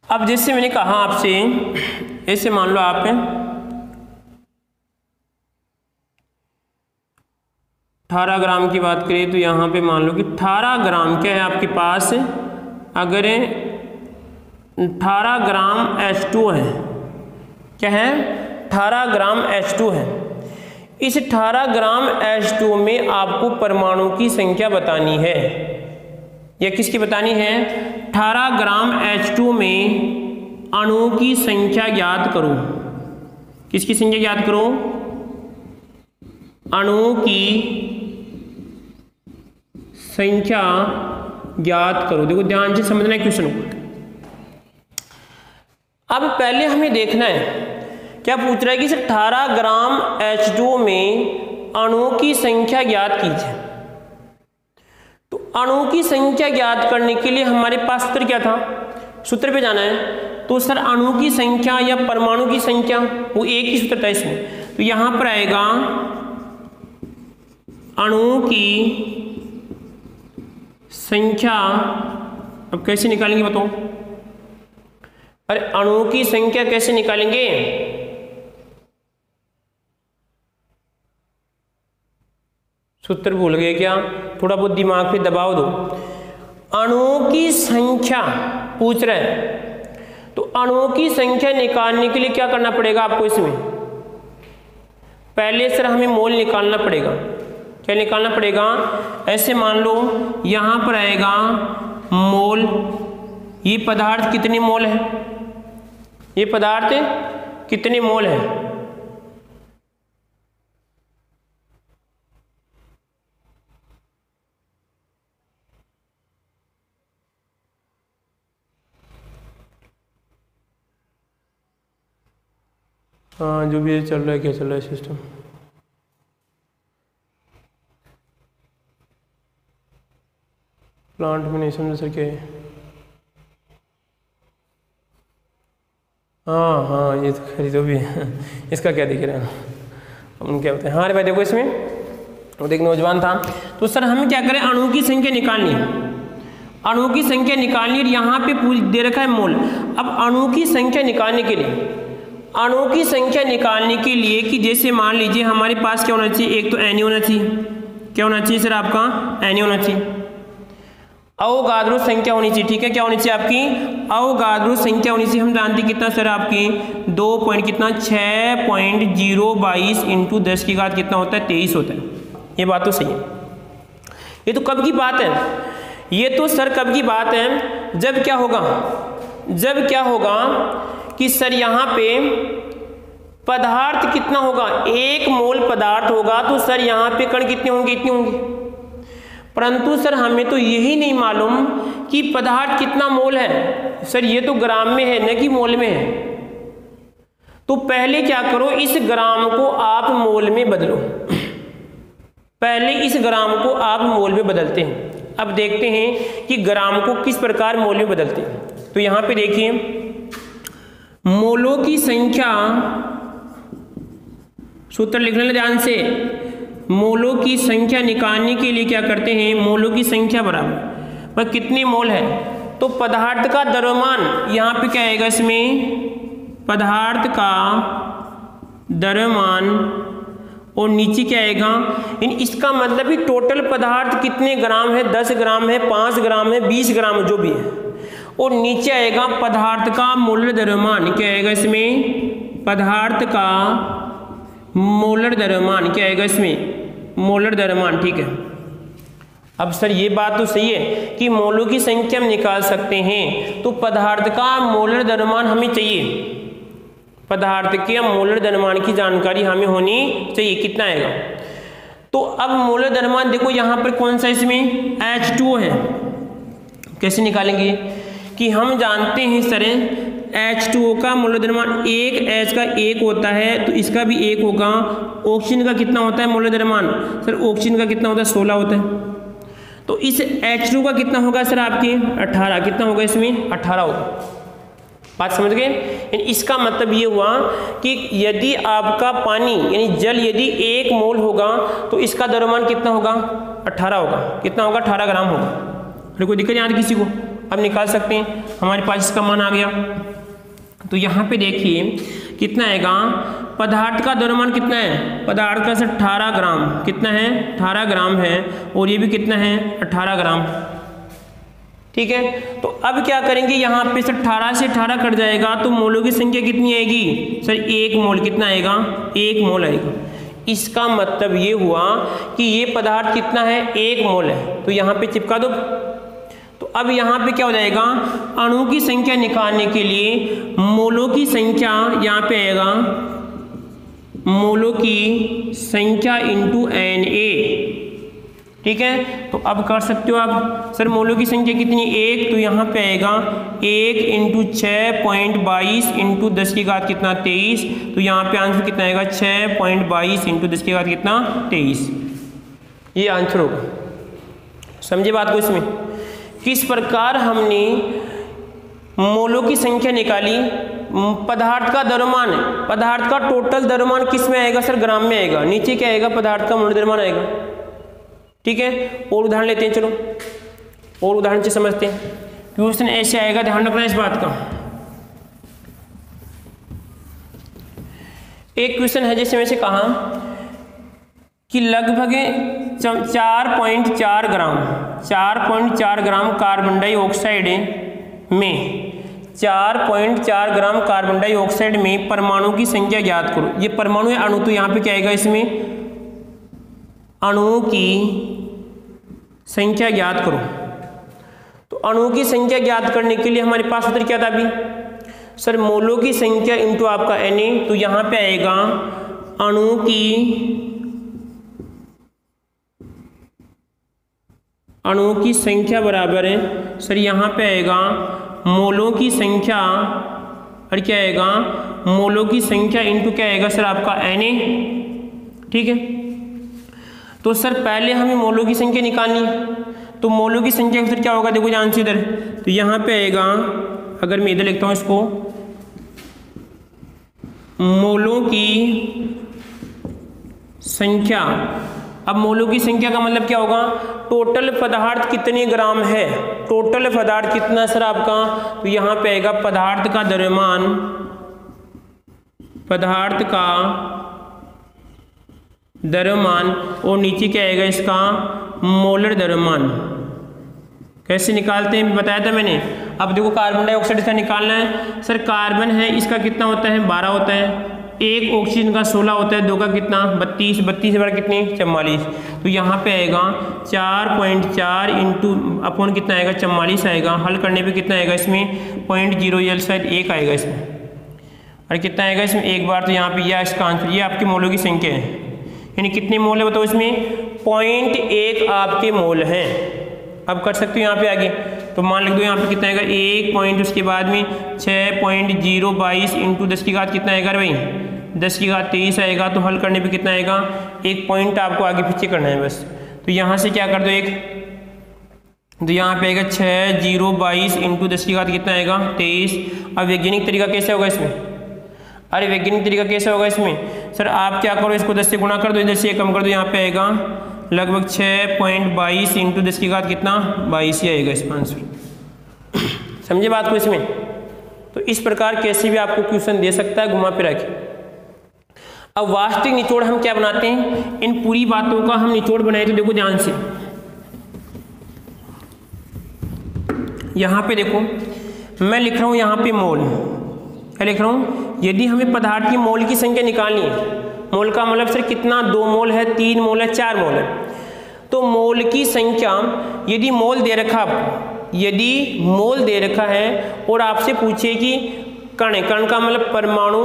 अब जैसे मैंने कहा आपसे, ऐसे मान लो आप 18 ग्राम की बात करें तो यहाँ पे मान लो कि 18 ग्राम क्या है आपके पास, अगर 18 ग्राम H2 है, क्या है 18 ग्राम H2 है। इस 18 ग्राम H2 में आपको परमाणु की संख्या बतानी है, या किसकी बतानी है, 18 ग्राम H2 में अणु की संख्या ज्ञात करो। किसकी संख्या ज्ञात करो, अणु की संख्या ज्ञात करो। देखो ध्यान से समझना है क्वेश्चन को। अब पहले हमें देखना है क्या पूछ रहा है कि 18 ग्राम H2 में अणु की संख्या ज्ञात कीजिए। तो अणु की संख्या ज्ञात करने के लिए हमारे पास सूत्र क्या था, सूत्र पे जाना है। तो सर अणु की संख्या या परमाणु की संख्या वो एक ही सूत्र था इसमें, तो यहां पर आएगा अणु की संख्या। अब कैसे निकालेंगे बताओ, अरे अणु की संख्या कैसे निकालेंगे, सूत्र भूल गए क्या, थोड़ा बहुत दिमाग पे दबाव दो। अणुओं की संख्या पूछ रहे हैं, तो अणुओं की संख्या निकालने के लिए क्या करना पड़ेगा आपको, इसमें पहले सर हमें मोल निकालना पड़ेगा। क्या निकालना पड़ेगा, ऐसे मान लो यहां पर आएगा मोल, ये पदार्थ कितने मोल है, ये पदार्थ कितने मोल है, हाँ जो भी चल रहा है, क्या चल रहा है सिस्टम। प्लांट में नहीं समझ सके, हाँ हाँ ये तो खरीदो जो भी है इसका क्या दिख रहा है, हम क्या होते हैं। हाँ अरे भाई देखो इसमें वो एक नौजवान था, तो सर हमें क्या करें, अणु की संख्या निकालनी है, अणु की संख्या निकालनी है, यहाँ पे पूरी दे रखा है मोल। अब अणु की संख्या निकालने के लिए, अणु की संख्या निकालने के लिए कि जैसे मान लीजिए हमारे पास क्या होना चाहिए, एक तो Na होना चाहिए, क्या होना चाहिए सर आपका Na होना चाहिए, अवोगाद्रो संख्या होनी चाहिए। ठीक है, क्या होनी चाहिए आपकी अवोगाद्रो संख्या होनी चाहिए। हम जानते कितना सर आपकी 6.022 इंटू 10 की घात कितना होता है 23 होता है। ये बात तो सही है। ये तो कब की बात है, ये तो सर कब की बात है, जब क्या होगा, जब क्या होगा कि सर यहाँ पे पदार्थ कितना होगा, 1 मोल पदार्थ होगा, तो सर यहाँ पे कण कितने होंगे, इतने होंगे। परंतु सर हमें तो यही नहीं मालूम कि पदार्थ कितना मोल है, सर ये तो ग्राम में है न कि मोल में है। तो पहले क्या करो, इस ग्राम को आप मोल में बदलो, पहले इस ग्राम को आप मोल में बदलते हैं। अब देखते हैं कि ग्राम को किस प्रकार मोल में बदलते हैं। तो यहाँ पे देखिए मोलों की संख्या, सूत्र लिख लेना ध्यान से, मोलों की संख्या निकालने के लिए क्या करते हैं, मोलों की संख्या बराबर पर कितने मोल है, तो पदार्थ का द्रव्यमान यहाँ पे क्या आएगा, इसमें पदार्थ का द्रव्यमान और नीचे क्या आएगा, इसका मतलब ही टोटल पदार्थ कितने ग्राम है, 10 ग्राम है, 5 ग्राम है, 20 ग्राम है, जो भी है, और नीचे आएगा पदार्थ का मोलर द्रव्यमान। क्या आएगा इसमें, पदार्थ का मोलर द्रव्यमान, क्या आएगा इसमें मोलर द्रव्यमान। ठीक है, अब सर ये बात तो सही है कि मोलों की संख्या हम निकाल सकते हैं, तो पदार्थ का मोलर द्रव्यमान हमें चाहिए, पदार्थ के मोलर द्रव्यमान की जानकारी हमें होनी चाहिए, कितना आएगा। तो अब मोलर द्रव्यमान देखो यहाँ पर कौन सा, इसमें H2 है, कैसे निकालेंगे कि हम जानते हैं सर H2O का मोलर द्रव्यमान 1 H का 1 होता है, तो इसका भी 1 होगा। ऑक्सीजन का कितना होता है मोलर द्रव्यमान? सर ऑक्सीजन का कितना होता है? 16 होता है। तो इस H2 का कितना होगा सर? आपके 18। कितना होगा इसमें? 18 होगा। बात समझ गए? इसका मतलब ये हुआ कि यदि आपका पानी यानी जल यदि 1 मोल होगा तो इसका द्रव्यमान कितना होगा? 18 होगा। कितना होगा? 18 ग्राम होगा। अरे कोई दिक्कत यहाँ किसी को? अब निकाल सकते हैं, हमारे पास इसका मान आ गया। तो यहाँ पे देखिए कितना आएगा, पदार्थ का द्रव्यमान कितना है? पदार्थ का सर 18 ग्राम। कितना है? 18 ग्राम है। और ये भी कितना है? 18 ग्राम। ठीक है, तो अब क्या करेंगे, यहाँ पे सर 18 से 18 कट जाएगा तो मोलों की संख्या कितनी आएगी? सर 1 मोल। कितना आएगा? 1 मोल आएगा। इसका मतलब ये हुआ कि ये पदार्थ कितना है? 1 मोल है। तो यहाँ पे चिपका दो। तो अब यहाँ पे क्या हो जाएगा, अणु की संख्या निकालने के लिए मोलों की संख्या यहाँ पे आएगा, मोलों की संख्या इंटू Na। ठीक है, तो अब कर सकते हो आप, सर मोलों की संख्या कितनी? 1, तो यहाँ पे आएगा 1 इंटू 6.22 इंटू 10 की घात कितना? 23। तो यहाँ पे आंसर कितना आएगा? 6.22 इंटू 10 की घात कितना? 23। ये आंसर होगा। समझे बात को? इसमें किस प्रकार हमने मोलों की संख्या निकाली। पदार्थ का द्रव्यमान, पदार्थ का टोटल द्रव्यमान किस में आएगा? सर ग्राम में आएगा। नीचे क्या आएगा? पदार्थ का मोल द्रव्यमान आएगा। ठीक है, और उदाहरण लेते हैं। चलो और उदाहरण से समझते हैं। क्वेश्चन ऐसे आएगा, ध्यान रखना इस बात का। एक क्वेश्चन है जैसे मैंने कहा कि लगभग 4.4 ग्राम कार्बन डाइऑक्साइड में 4.4 ग्राम कार्बन डाइऑक्साइड में परमाणु की संख्या ज्ञात करो। ये परमाणु है, अणु तो यहाँ पे क्या आएगा? इसमें अणुओं की संख्या ज्ञात करो। तो अणुओं की संख्या ज्ञात करने के लिए हमारे पास सूत्र क्या था अभी? सर मोलों की संख्या इंटू आपका Na। तो यहाँ पे आएगा अणुओं की संख्या बराबर है, सर यहाँ पे आएगा मोलों की संख्या, और क्या आएगा? मोलों की संख्या इंटू क्या आएगा सर? आपका Na। ठीक है, तो सर पहले हमें मोलों की संख्या निकालनी है। तो मोलों की संख्या फिर क्या होगा? देखो ध्यान से इधर, तो यहाँ पे आएगा, अगर मैं इधर लिखता हूँ इसको, मोलों की संख्या। अब मोलों की संख्या का मतलब क्या होगा? टोटल पदार्थ कितने ग्राम है? टोटल पदार्थ कितना सर आपका? तो यहाँ पे आएगा पदार्थ का द्रव्यमान, पदार्थ का द्रव्यमान, और नीचे क्या आएगा इसका? मोलर द्रव्यमान। कैसे निकालते हैं बताया था मैंने। अब देखो कार्बन डाइऑक्साइड इसका निकालना है। सर कार्बन है, इसका कितना होता है? 12 होता है। एक ऑक्सीजन का 16 होता है। 2 का कितना? 32। 32 से बड़ा कितने? 44। तो यहाँ पे आएगा 4.4 इंटू अपॉन कितना आएगा? 44 आएगा। हल करने पे कितना आएगा इसमें? 0.0 शायद 1 आएगा इसमें। और कितना आएगा इसमें? 1 बार। तो यहाँ पे यह इसका आंसर, ये आपके मोलों की संख्या है। यानी कितने मोल है बताओ इसमें? 0.1 आपके मोल हैं। अब कर सकते हो यहाँ पे आगे, तो मान लिख दो यहाँ पे कितना आएगा? 1 पॉइंट, उसके बाद में 6.022 इंटू 10 की घात कितना आएगा भाई? 10 की घात 23 आएगा। तो हल करने पे कितना आएगा? 1 पॉइंट आपको आगे पीछे करना है बस। तो यहाँ से क्या कर दो एक, तो यहाँ पे आएगा 6.022 इंटू 10 की घात कितना आएगा? 23। अब वैज्ञानिक तरीका कैसे होगा इसमें? अरे वैज्ञानिक तरीका कैसे होगा इसमें? सर आप क्या करो, इसको 10 से गुणा कर दो, इधर से कम कर दो। यहाँ पे आएगा लगभग 6.22 इंटू 10 की घात कितना? 22 ही आएगा इसका आंसर। समझे बात को इसमें? तो इस प्रकार कैसे भी आपको क्वेश्चन दे सकता है घुमा फिरा के। अब वास्तविक निचोड़ हम क्या बनाते हैं? इन पूरी बातों का हम निचोड़ बनाए। तो देखो ध्यान से, यहाँ पे देखो मैं लिख रहा हूँ यहाँ पे मोल। क्या लिख रहा हूँ? यदि हमें पदार्थ की मोल की संख्या निकालनी है, मोल का मतलब सर कितना? 2 मोल है, 3 मोल है, 4 मोल है। तो मोल की संख्या, यदि मोल दे रखा आपको, यदि मोल दे रखा है और आपसे पूछे कि कण, कण का मतलब परमाणु,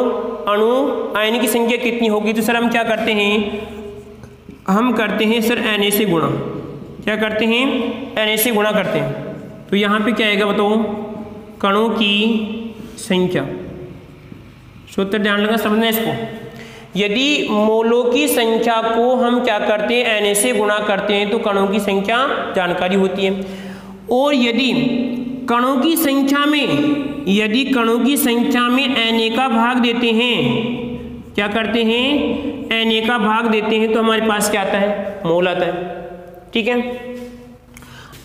अणु, आयन की संख्या कितनी होगी, तो सर हम क्या करते हैं? हम करते हैं सर Na से गुणा। क्या करते हैं? Na से गुणा करते हैं। तो यहाँ पे क्या आएगा बताओ? कणों की संख्या। सूत्र ध्यान लगा, समझना इसको। यदि मोलों की संख्या को हम क्या करते हैं, Na से गुणा करते हैं तो कणों की संख्या जानकारी होती है। और यदि कणों की संख्या में Na का भाग देते हैं, क्या करते हैं, Na का भाग देते हैं तो हमारे पास क्या आता है, मोल आता है। ठीक है,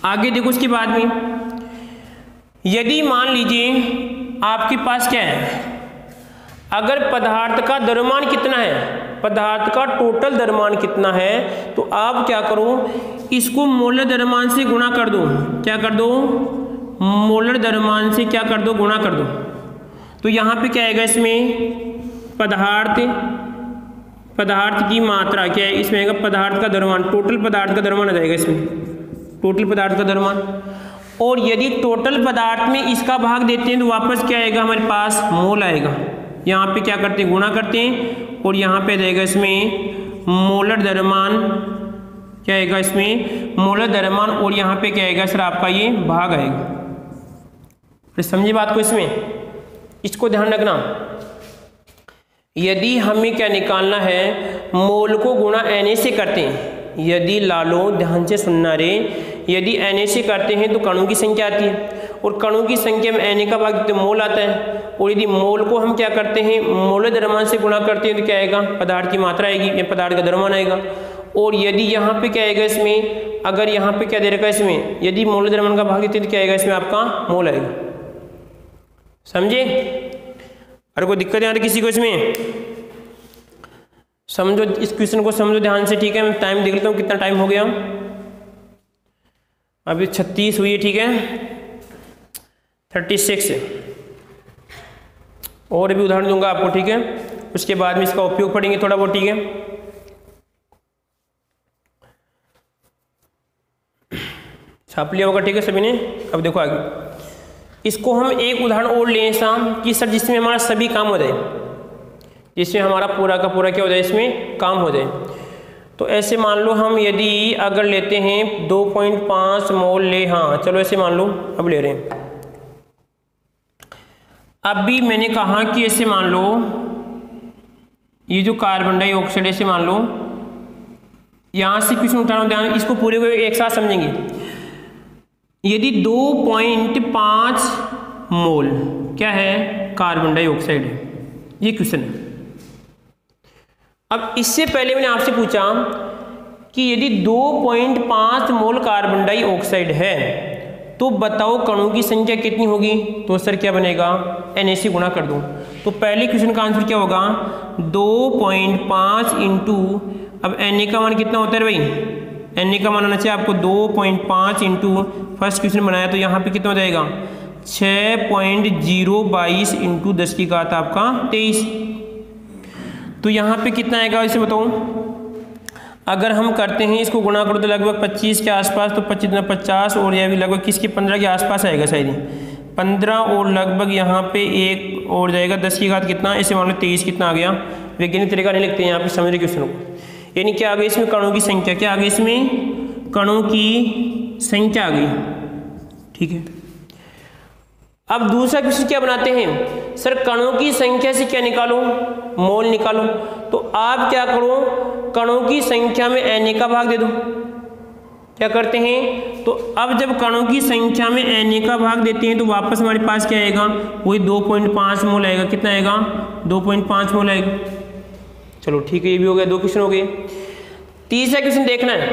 आगे देखो उसके बाद में, यदि मान लीजिए आपके पास क्या है, अगर पदार्थ का द्रव्यमान कितना है, पदार्थ का टोटल द्रव्यमान कितना है, तो आप क्या करो, इसको मोलर द्रव्यमान से गुणा कर दो। क्या कर दो, मोलर द्रव्यमान से क्या कर दो, गुणा कर दो। तो यहाँ पे क्या आएगा, इसमें पदार्थ की मात्रा क्या है, इसमें आएगा पदार्थ का द्रव्यमान, टोटल पदार्थ का द्रव्यमान आ जाएगा इसमें, टोटल पदार्थ का द्रव्यमान। और यदि टोटल पदार्थ में इसका भाग देते हैं तो वापस क्या आएगा, हमारे पास मोल आएगा। यहाँ पे क्या करते हैं, गुणा करते हैं, और यहाँ पे रहेगा इसमें मोलर द्रव्यमान, क्या आएगा इसमें, मोलर द्रव्यमान, और यहाँ पे क्या आएगा सर, आपका ये भाग आएगा। तो समझिए बात को, इसमें इसको ध्यान रखना। यदि हमें क्या निकालना है, मोल को गुणा Na से करते हैं, यदि लालो ध्यान से सुनना रे, यदि Na से करते हैं तो कणों की संख्या आती है, और कणों की संख्या में Na का भाग देते मोल आता है। और यदि मोल को हम क्या करते हैं, मोलर द्रव्यमान से गुणा करते हैं तो क्या आएगा, पदार्थ की मात्रा आएगी, या पदार्थ का द्रव्यमान आएगा। और यदि यहाँ पे क्या आएगा, इसमें अगर यहाँ पे क्या दे रखा है, इसमें यदि मोलर द्रव्यमान का भाग देते हैं तो क्या आएगा, इसमें आपका मोल आएगा। समझे? अरे कोई दिक्कत यहाँ किसी को इसमें? समझो इस क्वेश्चन को, समझो ध्यान से। ठीक है, मैं टाइम देख लेता हूँ कितना टाइम हो गया, अभी 36 हुई है। ठीक है, 36 और भी उदाहरण दूंगा आपको। ठीक है, उसके बाद में इसका उपयोग पढ़ेंगे थोड़ा बहुत। ठीक है, छाप लिया होगा। ठीक है सभी ने। अब देखो आगे, इसको हम एक उदाहरण और लें शाम कि सर जिसमें हमारा सभी काम हो जाए, जिसमें हमारा पूरा का पूरा क्या हो जाए, इसमें काम हो जाए। तो ऐसे मान लो हम यदि अगर लेते हैं 2.5 मोल ले, हाँ चलो ऐसे मान लो, अब ले रहे हैं। अभी मैंने कहा कि ऐसे मान लो ये जो कार्बन डाइऑक्साइड, ऐसे मान लो यहाँ से क्वेश्चन उठा रहा हूँ, ध्यान इसको पूरे को एक साथ समझेंगे। यदि 2.5 मोल क्या है, कार्बन डाइऑक्साइड है, ये क्वेश्चन है। अब इससे पहले मैंने आपसे पूछा कि यदि 2.5 मोल कार्बन डाइऑक्साइड है तो बताओ कणों की संख्या कितनी होगी। तो सर क्या बनेगा, Na से गुणा कर दूं। तो पहले क्वेश्चन का आंसर क्या होगा, 2.5 इंटू, अब Na का मान कितना होता है भाई, Na का मान होना चाहिए आपको 2.5 इंटू, फर्स्ट क्वेश्चन बनाया तो यहाँ पे कितना हो जाएगा, 6.022 इंटू 10 की घात आपका 23। तो यहाँ पे कितना आएगा इसे बताओ। अगर हम करते हैं इसको गुणा करो तो लगभग 25 के आसपास, तो 25 × 50 और यह भी लगभग किसके 15 के आसपास आएगा शायद, 15 और लगभग यहाँ पे एक और जाएगा 10 की घात कितना, इसे मान लो 23 कितना आ गया। वैज्ञानिक तरीका नहीं लिखते हैं यहाँ पे, समझ रहे क्वेश्चन को। यानी क्या आ गई इसमें, कणों की संख्या, क्या आ गई इसमें, कणों की संख्या आ गई। ठीक है, अब दूसरा क्वेश्चन क्या बनाते हैं, सर कणों की संख्या से क्या निकालो, मोल निकालो। तो आप क्या करो, कणों की संख्या में Na का भाग दे दो। क्या करते हैं, तो अब जब कणों की संख्या में Na का भाग देते हैं तो वापस हमारे पास क्या आएगा, वही 2.5 मोल आएगा। कितना आएगा, 2.5 मोल आएगा। चलो ठीक है, ये भी हो गया, 2 क्वेश्चन हो गए। तीसरा क्वेश्चन देखना है,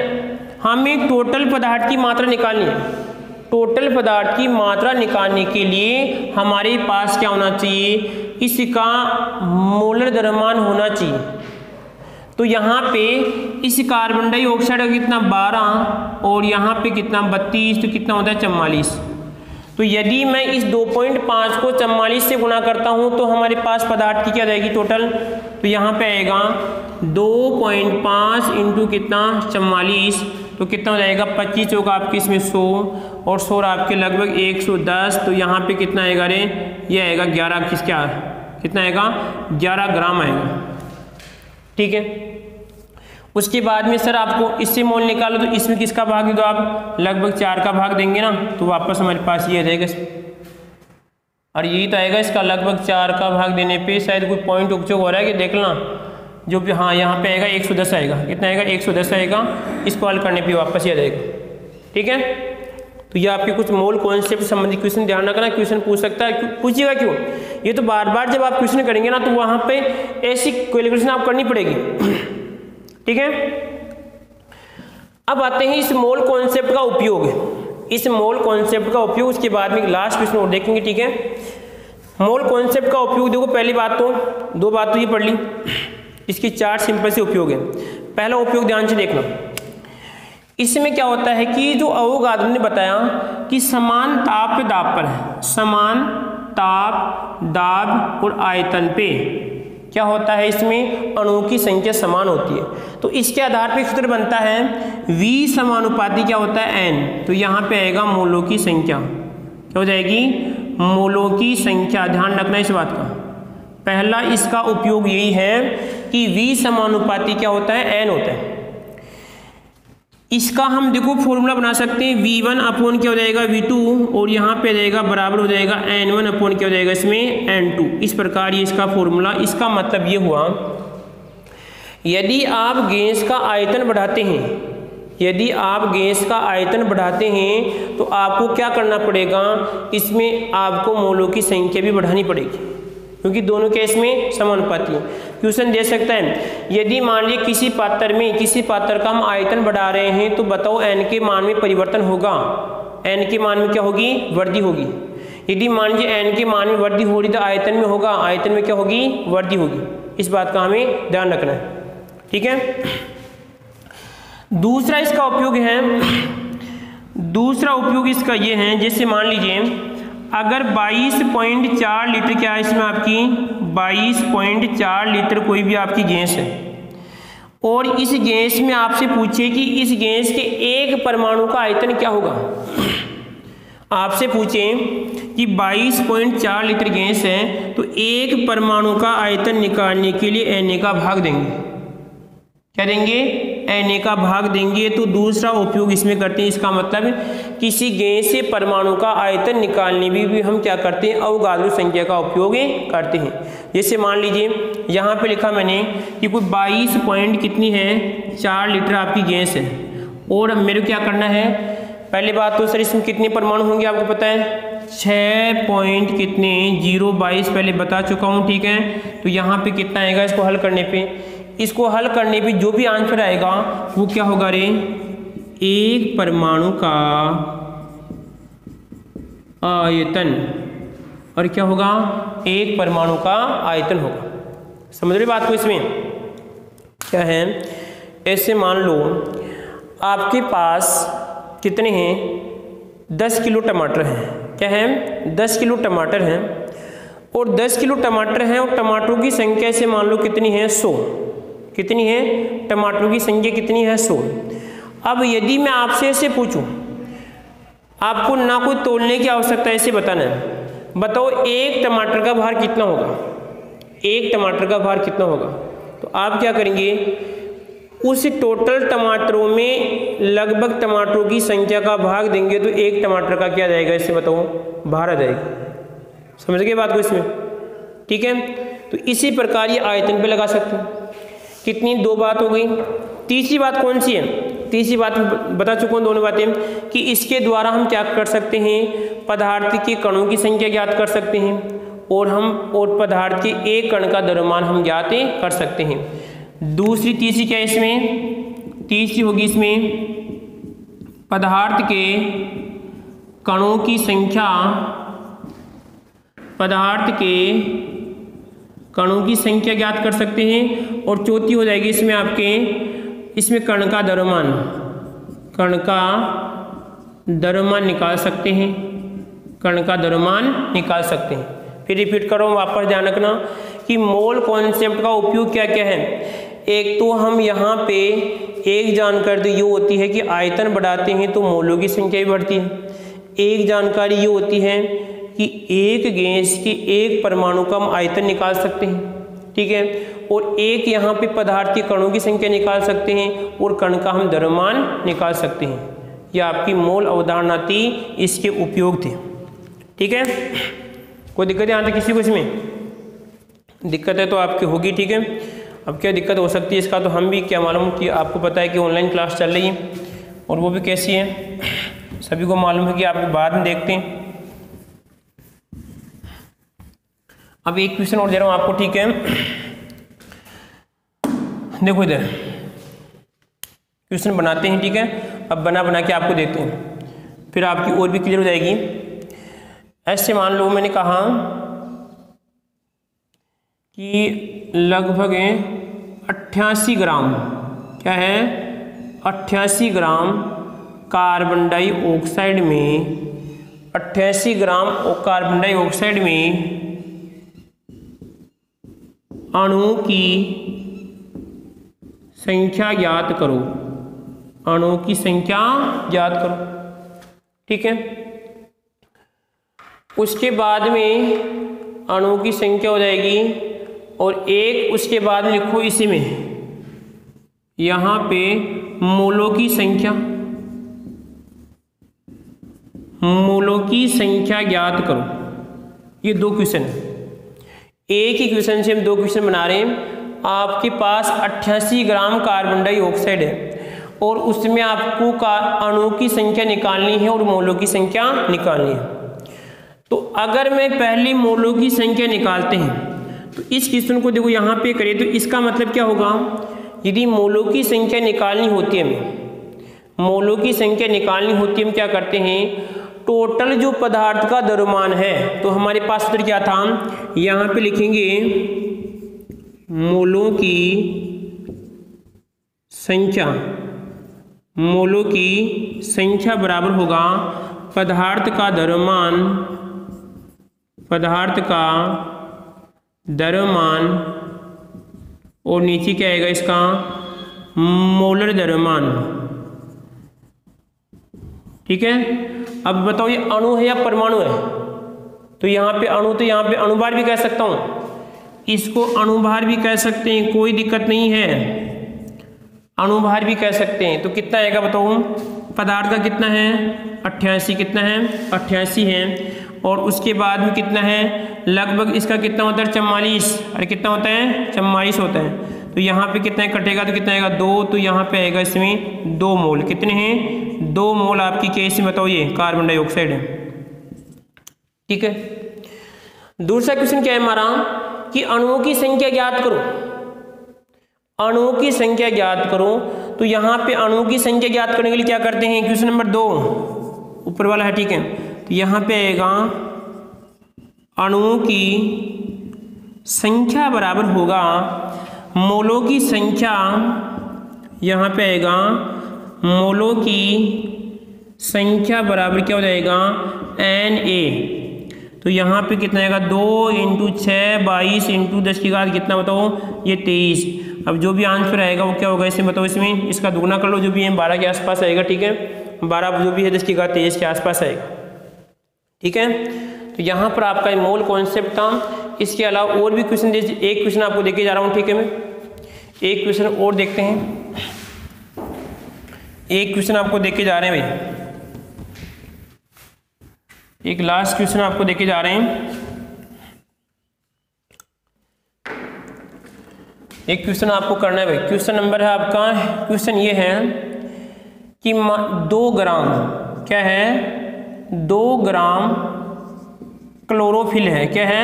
हमें टोटल पदार्थ की मात्रा निकालनी है। टोटल पदार्थ की मात्रा निकालने के लिए हमारे पास क्या होना चाहिए, इसका मोलर द्रव्यमान होना चाहिए। तो यहाँ पे इस कार्बन डाइऑक्साइड का कितना 12 और यहाँ पे कितना 32, तो कितना होता है 44। तो यदि मैं इस 2.5 को 44 से गुणा करता हूँ तो हमारे पास पदार्थ की क्या रहेगी टोटल, तो यहाँ पे आएगा 2.5 इंटू कितना 44, तो कितना हो जाएगा 25 होगा आपके इसमें 100 और 100 आपके लगभग 110। तो यहाँ पे कितना आएगा रे, ये आएगा 11, कितना आएगा 11 ग्राम आएगा। ठीक है, उसके बाद में सर आपको इससे मोल निकालो, तो इसमें किसका भाग दे दो आप, लगभग 4 का भाग देंगे ना, तो वापस हमारे पास ये रहेगा। और यही तो आएगा इसका लगभग 4 का भाग देने पे शायद कोई पॉइंट उपचोक हो रहा है कि देख लेना जो भी, हाँ यहाँ पे आएगा 110 आएगा, कितना आएगा 110 आएगा, इसको हल करने पे वापस ही आ जाएगा। ठीक है, तो ये आपके कुछ मोल कॉन्सेप्ट संबंधी क्वेश्चन ध्यान रखना, क्वेश्चन पूछ सकता है, पूछिएगा क्यों, ये तो बार बार जब आप क्वेश्चन करेंगे ना तो वहाँ पे ऐसी कैलकुलेशन आप करनी पड़ेगी। ठीक है, अब आते हैं इस मोल कॉन्सेप्ट का उपयोग, इस मोल कॉन्सेप्ट का उपयोग उसके बाद में लास्ट क्वेश्चन और देखेंगे। ठीक है, मोल कॉन्सेप्ट का उपयोग देखो, पहली बात तो 2 बात तो ये पढ़ ली, इसकी 4 सिंपल से उपयोग है। पहला उपयोग ध्यान से देखना, इसमें क्या होता है कि जो अवोगाद्रो ने बताया कि समान ताप दाब पर है, समान ताप दाब और आयतन पे क्या होता है, इसमें अणुओं की संख्या समान होती है। तो इसके आधार पर सूत्र बनता है V समानुपाती क्या होता है N, तो यहाँ पे आएगा मोलों की संख्या, क्या हो जाएगी मोलों की संख्या। ध्यान रखना इस बात का, पहला इसका उपयोग यही है कि V समानुपाती क्या होता है N होता है। इसका हम देखो फॉर्मूला बना सकते हैं, V1 अपॉन क्या हो जाएगा V2 और यहाँ पे जाएगा बराबर हो जाएगा N1 अपॉन क्या हो जाएगा इसमें N2। इस प्रकार ये इसका फॉर्मूला, इसका मतलब ये हुआ यदि आप गैस का आयतन बढ़ाते हैं, यदि आप गैस का आयतन बढ़ाते हैं तो आपको क्या करना पड़ेगा, इसमें आपको मोलों की संख्या भी बढ़ानी पड़ेगी, क्योंकि दोनों केस में समानुपाती है। क्वेश्चन दे सकता है यदि मान लीजिए किसी पात्र का हम आयतन बढ़ा रहे हैं तो बताओ n के मान में परिवर्तन होगा, n के मान में क्या होगी, वृद्धि होगी। यदि मान लीजिए n के मान में वृद्धि हो रही तो आयतन में होगा, आयतन में क्या होगी, वृद्धि होगी। इस बात का हमें ध्यान रखना है। ठीक है, दूसरा इसका उपयोग है, दूसरा उपयोग इसका ये है, जैसे मान लीजिए अगर 22.4 लीटर क्या है इसमें आपकी 22.4 लीटर कोई भी आपकी गैस है और इस गैस में आपसे पूछे कि इस गैस के एक परमाणु का आयतन क्या होगा, आपसे पूछे कि 22.4 लीटर गैस है तो एक परमाणु का आयतन निकालने के लिए Na का भाग देंगे, क्या देंगे, Na का भाग देंगे। तो दूसरा उपयोग इसमें करते हैं, इसका मतलब किसी गैस से परमाणु का आयतन निकालने में भी हम क्या करते हैं, अवोगाद्रो संख्या का उपयोग करते हैं। जैसे मान लीजिए यहाँ पे लिखा मैंने कि कोई 22 पॉइंट कितनी है 4 लीटर आपकी गैस है और मेरे को क्या करना है, पहली बात तो सर इसमें कितने परमाणु होंगे आपको पता है, 6 पॉइंट कितने 022 पहले बता चुका हूँ। ठीक है, तो यहाँ पे कितना आएगा, इसको हल करने पे, इसको हल करने पे जो भी आंसर आएगा वो क्या होगा रे, एक परमाणु का आयतन, और क्या होगा, एक परमाणु का आयतन होगा। समझ रहे बात को, इसमें क्या है, ऐसे मान लो आपके पास कितने हैं, 10 किलो टमाटर हैं, क्या है 10 किलो टमाटर हैं और 10 किलो टमाटर हैं और टमाटरों की संख्या से मान लो कितनी है 100, कितनी है टमाटरों की संख्या कितनी है 100। अब यदि मैं आपसे ऐसे पूछूं, आपको ना कोई तोलने की आवश्यकता है, ऐसे बताना है, बताओ एक टमाटर का भार कितना होगा, एक टमाटर का भार कितना होगा। तो आप क्या करेंगे, उस टोटल टमाटरों में लगभग टमाटरों की संख्या का भाग देंगे तो एक टमाटर का क्या जाएगा, इससे बताओ भार आ जाएगा। समझ गए बात को इसमें, ठीक है। तो इसी प्रकार ये आयतन पे लगा सकते हैं। कितनी, 2 बात हो गई। तीसरी बात कौन सी है, तीसरी बात बता चुका हूँ दोनों बातें, कि इसके द्वारा हम क्या कर सकते हैं, पदार्थ के कणों की संख्या ज्ञात कर सकते हैं और पदार्थ के एक कण का द्रव्यमान हम ज्ञात कर सकते हैं। तीसरी क्या है इसमें, तीसरी होगी इसमें पदार्थ के कणों की संख्या, पदार्थ के कणों की संख्या ज्ञात कर सकते हैं। और चौथी हो जाएगी इसमें आपके, इसमें कण का द्रव्यमान, कण का द्रव्यमान निकाल सकते हैं, कण का द्रव्यमान निकाल सकते हैं। फिर रिपीट करो, वापस ध्यान रखना कि मोल कॉन्सेप्ट का उपयोग क्या क्या है। एक तो हम यहाँ पे एक जानकारी ये होती है कि आयतन बढ़ाते हैं तो मोलों की संख्या भी बढ़ती है। एक जानकारी ये होती है कि एक गैस के एक परमाणु का हम आयतन निकाल सकते हैं, ठीक है। और एक यहाँ पे पदार्थ के कणों की संख्या निकाल सकते हैं और कण का हम द्रव्यमान निकाल सकते हैं। यह आपकी मोल अवधारणा थी, इसके उपयोग थे, ठीक है। कोई दिक्कत है यहाँ तक किसी को? इसमें दिक्कत है तो आपकी होगी, ठीक है। अब क्या दिक्कत हो सकती है इसका, तो हम भी क्या मालूम कि आपको पता है कि ऑनलाइन क्लास चल रही है और वो भी कैसी है, सभी को मालूम है कि आप बाद में देखते हैं। अब एक क्वेश्चन और दे रहा हूँ आपको, ठीक है। देखो इधर क्वेश्चन बनाते हैं, ठीक है। अब बना के आपको देते हैं, फिर आपकी और भी क्लियर हो जाएगी। ऐसे मान लो मैंने कहा कि लगभग 88 ग्राम, क्या है, 88 ग्राम कार्बन डाइऑक्साइड में, 88 ग्राम कार्बन डाइऑक्साइड में अणु की संख्या ज्ञात करो, अणु की संख्या ज्ञात करो, ठीक है। उसके बाद में अणु की संख्या हो जाएगी और एक उसके बाद में लिखो इसी में यहाँ पे मोलों की संख्या, मोलों की संख्या ज्ञात करो। ये दो क्वेश्चन है, एक ही क्वेश्चन से हम दो क्वेश्चन बना रहे हैं। आपके पास 88 ग्राम कार्बन डाइऑक्साइड है और उसमें आपको अणु की संख्या निकालनी है और मोलों की संख्या निकालनी है। तो अगर मैं पहले मोलों की संख्या निकालते हैं तो इस क्वेश्चन को देखो यहाँ पे करें तो इसका मतलब क्या होगा, यदि मोलों की संख्या निकालनी होती है, हमें मोलों की संख्या निकालनी होती है, हम क्या करते हैं, टोटल जो पदार्थ का द्रव्यमान है, तो हमारे पास सूत्र क्या था, यहाँ पे लिखेंगे मोलों की संख्या, मोलों की संख्या बराबर होगा पदार्थ का द्रव्यमान, पदार्थ का द्रव्यमान, और नीचे क्या आएगा इसका, मोलर द्रव्यमान, ठीक है। अब बताओ ये अणु है या परमाणु है, तो यहाँ पे अणु, तो यहाँ पे अणुभार भी कह सकता हूँ, इसको अणुभार भी कह सकते हैं, कोई दिक्कत नहीं है, अणुभार भी कह सकते हैं। तो कितना आएगा बताओ, पदार्थ का कितना है 88, कितना है 88 है, और उसके बाद में कितना है, लगभग इसका कितना होता है 44, अरे कितना होता है 44 होता है। तो यहाँ पे कितना कटेगा तो कितना आएगा 2, तो यहाँ पे आएगा इसमें 2 मोल, कितने हैं 2 मोल आपकी कैसे बताओ, ये कार्बन डाइऑक्साइड है, ठीक है। दूसरा क्वेश्चन क्या है हमारा कि अणुओं की संख्या ज्ञात करो, अणुओं की संख्या ज्ञात करो। तो यहाँ पे अणुओं की संख्या ज्ञात करने के लिए क्या करते हैं, क्वेश्चन नंबर 2 ऊपर वाला है, ठीक है। तो यहाँ पे आएगा अणुओं की संख्या बराबर होगा मोलों की संख्या, यहाँ पे आएगा मोलों की संख्या बराबर क्या हो जाएगा Na। तो यहाँ पे कितना आएगा 2 × 6 22 × 10 की घात कितना बताओ, ये 23। अब जो भी आंसर आएगा वो क्या होगा इसमें बताओ, इसमें इसका दुगना कर लो, जो भी है 12 के आसपास आएगा, ठीक है। 12 जो भी है 10 की घात 23 के आसपास आएगा, ठीक है। तो यहाँ पर आपका मोल कॉन्सेप्ट था। इसके अलावा और भी क्वेश्चन, एक क्वेश्चन आपको देके जा रहा हूँ, ठीक है। मैं एक क्वेश्चन और देखते हैं, एक क्वेश्चन आपको देके जा रहे हैं भाई, एक लास्ट क्वेश्चन आपको देके जा रहे हैं। एक क्वेश्चन आपको करना है भाई, क्वेश्चन नंबर है आपका, क्वेश्चन ये है कि 2 ग्राम क्या है, 2 ग्राम क्लोरोफिल है, क्या है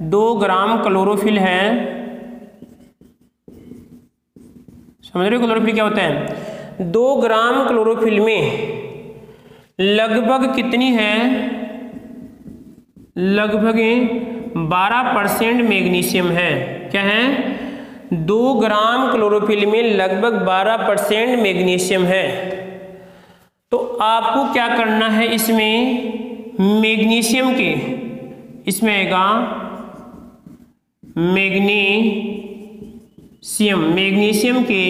2 ग्राम क्लोरोफिल है, समझ रहे हो क्लोरोफिल क्या होता है। 2 ग्राम क्लोरोफिल में लगभग कितनी है, लगभग 12% मैग्नीशियम है, क्या है 2 ग्राम क्लोरोफिल में लगभग 12% मैग्नीशियम है। तो आपको क्या करना है, इसमें मैग्नीशियम के, इसमें आएगा मैग्नीशियम के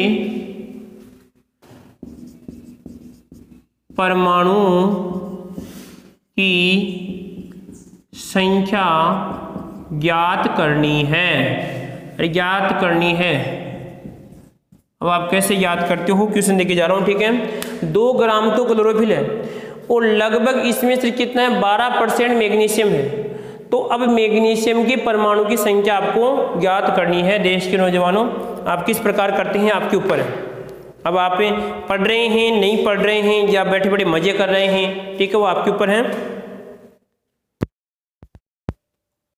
परमाणु की संख्या ज्ञात करनी है, ज्ञात करनी है। अब आप कैसे याद करते हो, क्वेश्चन देके जा रहा हूँ, ठीक है। 2 ग्राम तो क्लोरोफिल है और लगभग इसमें से कितना है 12% मैग्नीशियम है। तो अब मैग्नीशियम के परमाणु की संख्या आपको ज्ञात करनी है देश के नौजवानों। आप किस प्रकार करते हैं आपके ऊपर है। अब आप पढ़ रहे हैं, नहीं पढ़ रहे हैं, या बैठे बैठे मजे कर रहे हैं, ठीक है, वो आपके ऊपर है।